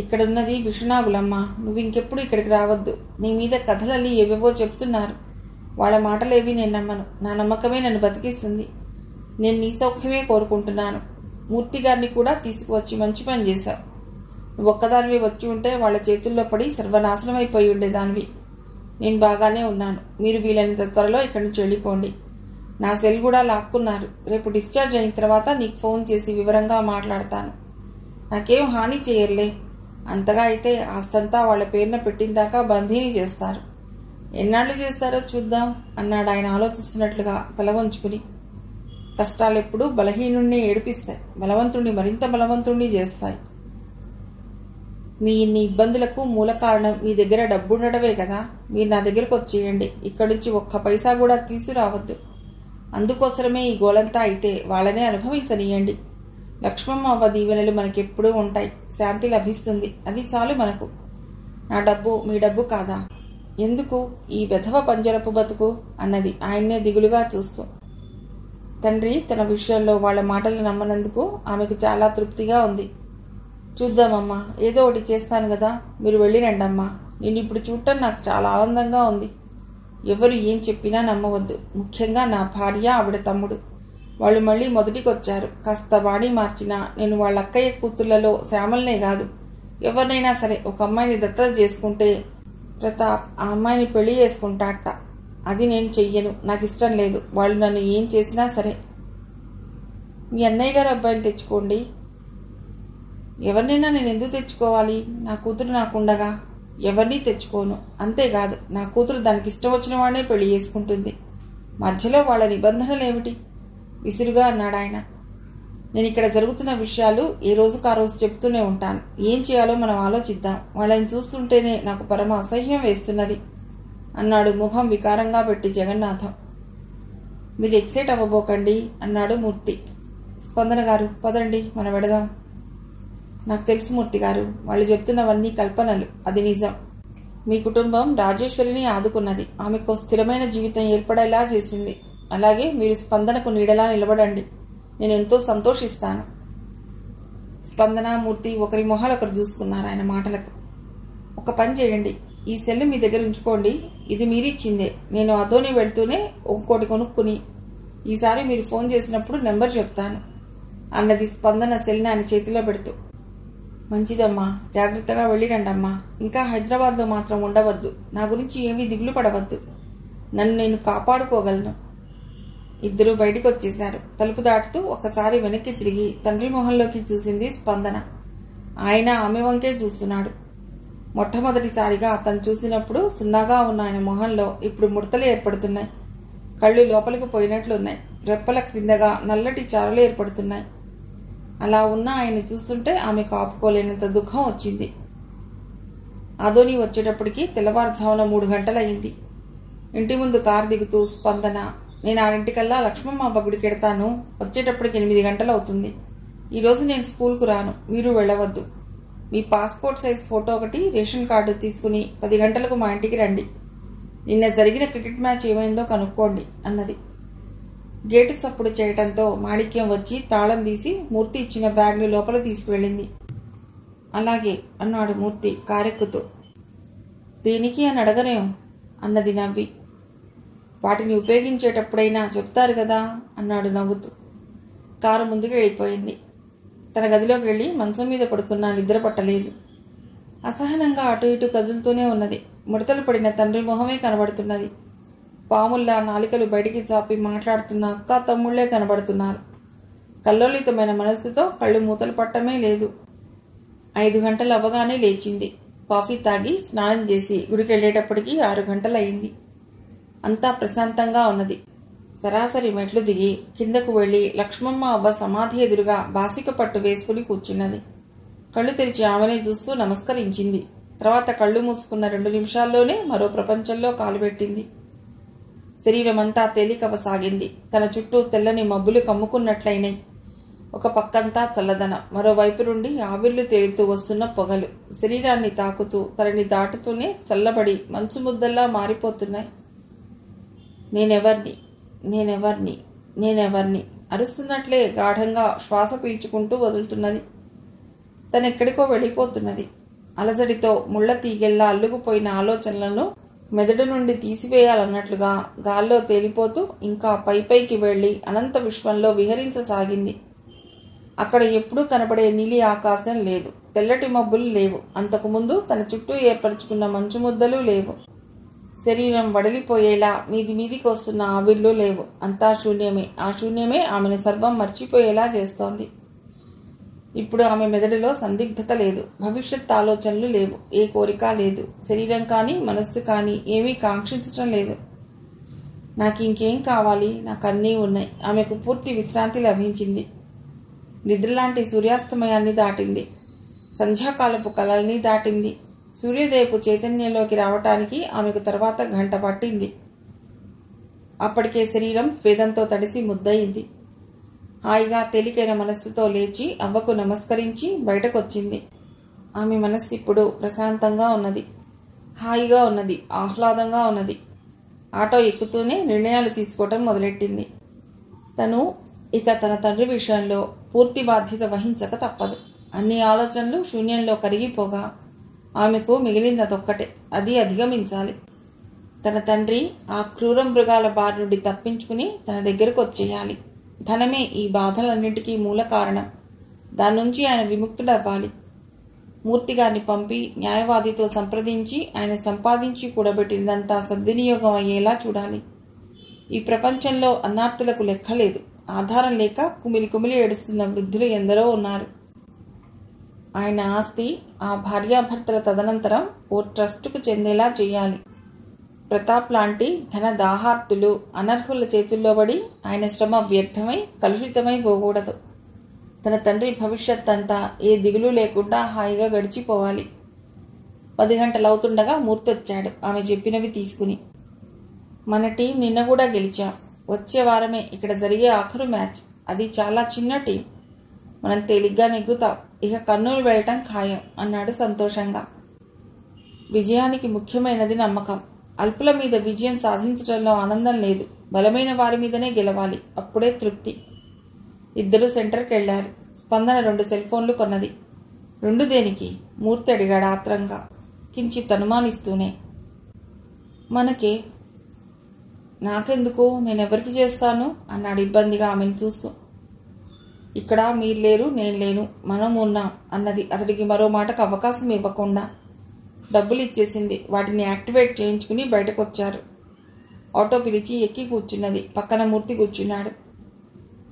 Speaker 1: ఇక్కడున్నది విషనాగులమ్మ. నువ్వు ఇంకెప్పుడు ఇక్కడికి రావద్దు. నీ మీద కథలల్లి ఏవేవో చెప్తున్నారు. వాళ్ళ మాటలేవి నేను నమ్మను. నా నమ్మకమే నన్ను బతికిస్తుంది. నేను నీ సౌఖ్యమే కోరుకుంటున్నాను. మూర్తి గారిని కూడా తీసుకువచ్చి మంచి పని చేశావు. నువ్వు ఒక్కదానివి వచ్చి ఉంటే వాళ్ళ చేతుల్లో పడి సర్వనాశనమైపోయి ఉండేదానివి. నేను బాగానే ఉన్నాను. మీరు వీలైనంత త్వరలో ఇక్కడి నుంచి వెళ్ళిపోండి. నా సెల్ కూడా లాక్కున్నారు. రేపు డిశ్చార్జ్ అయిన తర్వాత నీకు ఫోన్ చేసి వివరంగా మాట్లాడతాను. నాకేం హాని చేయర్లే. అంతగా అయితే ఆస్తంతా వాళ్ళ పేరున పెట్టిందాకా బందీని చేస్తారు. ఎన్నాళ్ళు చేస్తారో చూద్దాం అన్నాడు ఆయన ఆలోచిస్తున్నట్లుగా తల వంచుకుని. కష్టాలెప్పుడు బలహీనుణ్ణి ఏడిపిస్తాయి, బలవంతుణ్ణి మరింత బలవంతుణ్ణి చేస్తాయి. మీ ఇన్ని ఇబ్బందులకు మూల కారణం మీ దగ్గర డబ్బుండడమే కదా. మీరు నా దగ్గరకు వచ్చేయండి. ఇక్కడి నుంచి 1 పైసా కూడా తీసుకురావద్దు. అందుకోసమే ఈ గోలంతా అయితే వాళ్ళనే అనుభవించనీయండి. లక్ష్మమ్మ అవ్వ దీవెనలు మనకెప్పుడూ ఉంటాయి. శాంతి లభిస్తుంది. అది చాలు మనకు. నా డబ్బు మీ డబ్బు కాదా? ఎందుకు ఈ వెధవ పంజరపు బతుకు అన్నది ఆయన్నే దిగులుగా చూస్తూ. తండ్రి తన విషయంలో వాళ్ల మాటలు నమ్మనందుకు ఆమెకు చాలా తృప్తిగా ఉంది. చూద్దామమ్మా, ఏదో ఒకటి చేస్తాను కదా. మీరు వెళ్ళిరండమ్మా. నేను ఇప్పుడు చూడటం నాకు చాలా ఆనందంగా ఉంది. ఎవరు ఏం చెప్పినా నమ్మవద్దు. ముఖ్యంగా నా భార్య, ఆవిడ తమ్ముడు. వాళ్ళు మళ్ళీ మొదటికొచ్చారు. కాస్త బాడీ మార్చినా నేను వాళ్ళ అక్కయ్య కూతుళ్లలో శ్యామల్నే కాదు, ఎవరినైనా సరే ఒక అమ్మాయిని దత్తత చేసుకుంటే ప్రతాప్ ఆ అమ్మాయిని పెళ్లి చేసుకుంటాట. అది నేను చెయ్యను. నాకు ఇష్టం లేదు. వాళ్ళు నన్ను ఏం చేసినా సరే. మీ అన్నయ్య గారు అబ్బాయిని తెచ్చుకోండి. ఎవరినైనా నేను ఎందుకు తెచ్చుకోవాలి? నా కూతురు నాకుండగా ఎవరినీ తెచ్చుకోను. అంతేకాదు, నా కూతురు దానికి ఇష్టం వచ్చిన వాడినే పెళ్లి చేసుకుంటుంది. మధ్యలో వాళ్ళ నిబంధనలేమిటి? విసురుగా అన్నాడు ఆయన. నేను ఇక్కడ జరుగుతున్న విషయాలు ఏ రోజుకు ఆ రోజు చెప్తూనే ఉంటాను. ఏం చేయాలో మనం ఆలోచిద్దాం. వాళ్ళని చూస్తుంటేనే నాకు పరమ అసహ్యం వేస్తున్నది అన్నాడు ముఖం వికారంగా పెట్టి జగన్నాథం. మీరు ఎక్సైట్ అవ్వబోకండి అన్నాడు మూర్తి. స్పందన గారు, పదండి, మనం వెడదాం. నాకు తెలుసు మూర్తి గారు, వాళ్ళు చెప్తున్నవన్నీ కల్పనలు, అది నిజం. మీ కుటుంబం రాజేశ్వరిని ఆదుకున్నది, ఆమెకు స్థిరమైన జీవితం ఏర్పడేలా చేసింది. అలాగే మీరు స్పందనకు నీడలా నిలబడండి, నేనెంతో సంతోషిస్తాను. స్పందన, మూర్తి ఒకరి మొహాలొకరు చూసుకున్నారు ఆయన మాటలకు. ఒక పని చేయండి, ఈ సెల్ మీ దగ్గర ఉంచుకోండి, ఇది మీరిచ్చిందే. నేను అదోని వెళ్తూనే ఒక్కోటి కొనుక్కుని ఈసారి మీరు ఫోన్ చేసినప్పుడు నెంబర్ చెప్తాను అన్నది స్పందన సెల్ని ఆయన చేతిలో పెడుతూ. మంచిదమ్మా, జాగ్రత్తగా వెళ్ళిరండమ్మా. ఇంకా హైదరాబాద్లో మాత్రం ఉండవద్దు. నా గురించి ఏమీ దిగులు పడవద్దు, నన్ను నేను కాపాడుకోగలను. ఇద్దరూ బయటికి వచ్చేశారు. తలుపు దాటుతూ ఒక్కసారి వెనక్కి తిరిగి తండ్రి మొహంలోకి చూసింది స్పందన. ఆయన ఆమె వంకే చూస్తున్నాడు. మొట్టమొదటిసారిగా అతను చూసినప్పుడు సున్నాగా ఉన్న ఆయన మొహంలో ఇప్పుడు ముడతలు ఏర్పడుతున్నాయి. కళ్ళు లోపలికి పోయినట్లున్నాయి. రెప్పల క్రిందగా నల్లటి చారలు ఏర్పడుతున్నాయి. అలా ఉన్న ఆయన చూస్తుంటే ఆమెకు ఆపుకోలేనంత దుఃఖం వచ్చింది. అదోని వచ్చేటప్పటికి తెల్లవారుజామున 3 గంటలయ్యింది. ఇంటి ముందు కారు దిగుతూ స్పందన, నేను 6 లక్ష్మమ్మ గుడికి ఎడతాను, వచ్చేటప్పటికి 8 గంటలు అవుతుంది. ఈరోజు నేను స్కూల్కు రాను, మీరు వెళ్ళవద్దు. మీ పాస్పోర్ట్ సైజ్ ఫోటో ఒకటి, రేషన్ కార్డు తీసుకుని 10 గంటలకు మా ఇంటికి రండి. నిన్న జరిగిన క్రికెట్ మ్యాచ్ ఏమైందో కనుక్కోండి అన్నది. గేటు చప్పుడు చేయటంతో మాణిక్యం వచ్చి తాళం తీసి మూర్తి ఇచ్చిన బ్యాగ్ను లోపల తీసుకువెళ్ళింది. అలాగే అన్నాడు మూర్తి కారెక్కుతూ. దేనికి అని అడగనేం అన్నది నవ్వి. వాటిని ఉపయోగించేటప్పుడైనా చెప్తారు కదా అన్నాడు నవ్వుతూ. కారు ముందుకు వెళ్ళిపోయింది. తన గదిలోకి వెళ్ళి మంచం మీద పడుకున్నా నిద్ర పట్టలేదు. అసహనంగా అటు ఇటు కదులుతూనే ఉన్నది. ముడతలు పడిన తండ్రి మొహమే కనబడుతున్నది. పాముల్లా నాలికలు బయటికి చాపి మాట్లాడుతున్న అక్క తమ్ముళ్లే కనబడుతున్నారు. కల్లోలితమైన మనస్సుతో కళ్ళు మూతలు పట్టమే లేదు. 5 గంటలు అవ్వగానే లేచింది. కాఫీ తాగి స్నానం చేసి గుడికి వెళ్లేటప్పటికి 6 గంటలయ్యింది. అంతా ప్రశాంతంగా ఉన్నది. సరాసరి మెట్లు దిగి కిందకు వెళ్లి లక్ష్మమ్మ అవ్వ సమాధి ఎదురుగా బాసిక పట్టు వేసుకుని కూర్చున్నది. కళ్ళు తెరిచి ఆమెనే చూస్తూ నమస్కరించింది. తర్వాత కళ్ళు మూసుకున్న 2 నిమిషాల్లోనే మరో ప్రపంచంలో కాలుపెట్టింది. శరీరమంతా తేలికవసాగింది. తన చుట్టూ తెల్లని మబ్బులు కమ్ముకున్నట్లయినాయి. ఒక పక్కంతా చల్లదనం, మరోవైపు నుండి ఆవిర్లు తేలుతూ వస్తున్న పొగలు శరీరాన్ని తాకుతూ తనని దాటుతూనే చల్లబడి మంచు ముద్దల్లా మారిపోతున్నాయి. నేనెవర్ని, నేనెవర్ని, నేనెవర్ని అరుస్తున్నట్లే గాఢంగా శ్వాస పీల్చుకుంటూ వదులుతున్నది. తనెక్కడికో వెళ్ళిపోతున్నది. అలజడితో ముళ్ల తీగెల్లా అల్లుకుపోయిన ఆలోచనలను మెదడు నుండి తీసివేయాలన్నట్లుగా గాల్లో తేలిపోతూ ఇంకా పైపైకి వెళ్లి అనంత విశ్వంలో విహరించసాగింది. అక్కడ ఎప్పుడూ కనబడే నీలి ఆకాశం లేదు, తెల్లటి మబ్బులు లేవు. అంతకుముందు తన చుట్టూ ఏర్పరచుకున్న మంచు ముద్దలు లేవు. శరీరం వడిలిపోయేలా మీదికి వస్తున్న ఆవిర్లు లేవు. అంతా శూన్యమే. ఆ శూన్యమే ఆమెను సర్వం మర్చిపోయేలా చేస్తోంది. ఇప్పుడు ఆమె మెదడులో సందిగ్ధత లేదు, భవిష్యత్ ఆలోచనలు లేవు, ఏ కోరిక లేదు. శరీరం కానీ మనస్సు కానీ ఏమీ కాంక్షించటం లేదు. నాకు ఇంకేం కావాలి, నాకు అన్నీ ఉన్నాయి. ఆమెకు పూర్తి విశ్రాంతి లభించింది. నిద్రలాంటి సూర్యాస్తమయాన్ని దాటింది. సంధ్యాకాలపు కలల్ని దాటింది. సూర్యోదయపు చైతన్యంలోకి రావటానికి ఆమెకు తర్వాత 1 గంట పట్టింది. అప్పటికే శరీరం స్వేదంతో తడిసి ముద్దయింది. హాయిగా తేలికైన మనస్సుతో లేచి అవ్వకు నమస్కరించి బయటకొచ్చింది. ఆమె మనస్సు ఇప్పుడు ప్రశాంతంగా ఉన్నది, హాయిగా ఉన్నది, ఆహ్లాదంగా ఉన్నది. ఆటో ఎక్కుతూనే నిర్ణయాలు తీసుకోవటం మొదలెట్టింది. తను ఇక తన తండ్రి విషయంలో పూర్తి బాధ్యత వహించక తప్పదు. అన్ని ఆలోచనలు శూన్యంలో కరిగిపోగా ఆమెకు మిగిలినదొక్కటే, అది అధిగమించాలి. తన తండ్రి ఆ క్రూర మృగాల బారి నుండి తప్పించుకుని తన దగ్గరకు వచ్చేయాలి. ధనమే ఈ బాధలన్నింటికీ మూల కారణం. దాని నుంచి ఆయన విముక్తుడవ్వాలి. మూర్తిగారిని పంపి న్యాయవాదితో సంప్రదించి ఆయన సంపాదించి కూడబెట్టినదంతా సద్వినియోగం అయ్యేలా చూడాలి. ఈ ప్రపంచంలో అన్నార్తులకు లెక్కలేదు. ఆధారం లేక కుమిలి కుమిలి ఏడుస్తున్న వృద్ధులు ఎందరో ఉన్నారు. ఆయన ఆస్తి ఆ భార్యాభర్తల తదనంతరం ఓ ట్రస్టుకు చెందేలా చేయాలి. ప్రతాప్ లాంటి ధన దాహార్తులు అనర్హుల చేతుల్లో పడి ఆయన శ్రమ వ్యర్థమై కలుషితమై పోకూడదు. తన తండ్రి భవిష్యత్ అంతా ఏ దిగులు లేకుండా హాయిగా గడిచిపోవాలి. 10 గంటలవుతుండగా మూర్తి వచ్చాడు ఆమె చెప్పినవి తీసుకుని. మన టీం నిన్న కూడా గెలిచాం. వచ్చే వారమే ఇక్కడ జరిగే ఆఖరు మ్యాచ్. అది చాలా చిన్న టీం. మనం తేలిగ్గా నెగ్గుతాం. ఇక కర్నూలు వెళ్ళటం ఖాయం అన్నాడు సంతోషంగా. విజయానికి ముఖ్యమైనది నమ్మకం. అల్పుల మీద విజయం సాధించడంలో ఆనందం లేదు. బలమైన వారి మీదనే గెలవాలి. అప్పుడే తృప్తి. ఇద్దరు సెంటర్కి వెళ్లారు. స్పందన 2 సెల్ ఫోన్లు కొన్నది. 2 దేనికి? మూర్తి అడిగాడు ఆత్రంగా, కించిత్ అనుమానిస్తూనే. మనకే. నాకెందుకు? నేనెవరికి చేస్తాను అన్నాడు ఇబ్బందిగా ఆమెను చూస్తూ. ఇక్కడ మీరు లేరు, నేను లేను, మనం ఉన్నాం అన్నది అతడికి మరో మాటకు అవకాశం ఇవ్వకుండా. డబ్బులు ఇచ్చేసింది. వాటిని యాక్టివేట్ చేయించుకుని బయటకొచ్చారు. ఆటో పిలిచి ఎక్కి కూర్చున్నది. పక్కన మూర్తి కూర్చున్నాడు.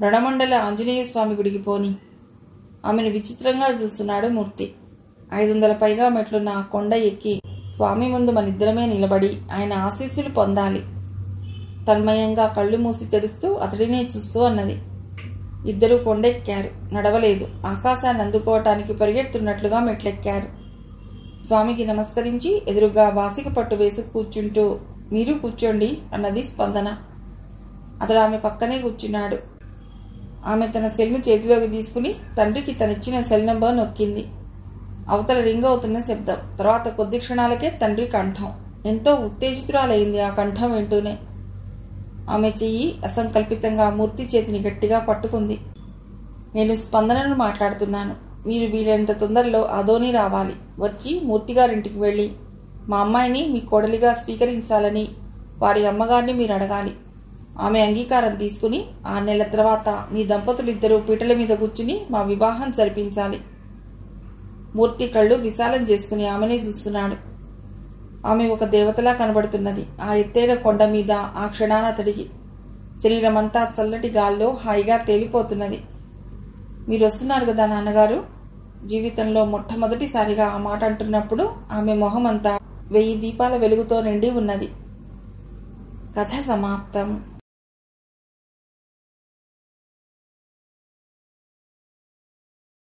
Speaker 1: రణమండల ఆంజనేయ స్వామి గుడికి పోని. ఆమెను విచిత్రంగా చూస్తున్నాడు మూర్తి. 500 పైగా మెట్లున్న ఆ కొండ ఎక్కి స్వామి ముందు మనిద్దరమే నిలబడి ఆయన ఆశీస్సులు పొందాలి. తన్మయంగా కళ్ళు మూసి తెరుస్తూ అతడినే చూస్తూ అన్నది. ఇద్దరూ కొండెక్కారు. నడవలేదు. ఆకాశాన్ని అందుకోవటానికి పరిగెడుతున్నట్లుగా మెట్లెక్కారు. స్వామికి నమస్కరించి ఎదురుగా వాసిక పట్టు వేసి కూర్చుంటూ, మీరు కూర్చోండి అన్నది స్పందన. అతడు ఆమె పక్కనే కూర్చున్నాడు. ఆమె తన సెల్ను చేతిలోకి తీసుకుని తండ్రికి తనిచ్చిన సెల్ నంబర్ నొక్కింది. అవతల రింగ్ అవుతున్న శబ్దం. తర్వాత కొద్ది క్షణాలకే తండ్రి కంఠం. ఎంతో ఉత్తేజితురాలైంది ఆ కంఠం వింటూనే. ఆమె చెయ్యి అసంకల్పితంగా మూర్తి చేతిని గట్టిగా పట్టుకుంది. నేను స్పందనను మాట్లాడుతున్నాను. మీరు వీలైనంత తొందరలో ఆదోని రావాలి. వచ్చి మూర్తిగారింటికి వెళ్ళి మా అమ్మాయిని మీ కోడలిగా స్వీకరించాలని వారి అమ్మగారిని మీరు అడగాలి. ఆమె అంగీకారం తీసుకుని 6 నెలల తర్వాత మీ దంపతులిద్దరూ పీటల మీద కూర్చుని మా వివాహం జరిపించాలి. మూర్తి కళ్ళు విశాలం చేసుకుని ఆమెనే చూస్తున్నాడు. ఆమె ఒక దేవతలా కనబడుతున్నది. ఆ ఎత్తైన కొండ మీద ఆ క్షణాన అతడికి శరీరమంతా చల్లటి గాల్లో హాయిగా తేలిపోతున్నది. మీరు వస్తున్నారు కదా నాన్నగారు? జీవితంలో మొట్టమొదటిసారిగా ఆ మాట అంటున్నప్పుడు ఆమె మొహమంతా 1000 దీపాల వెలుగుతో నిండి ఉన్నది. కథ సమాప్తం.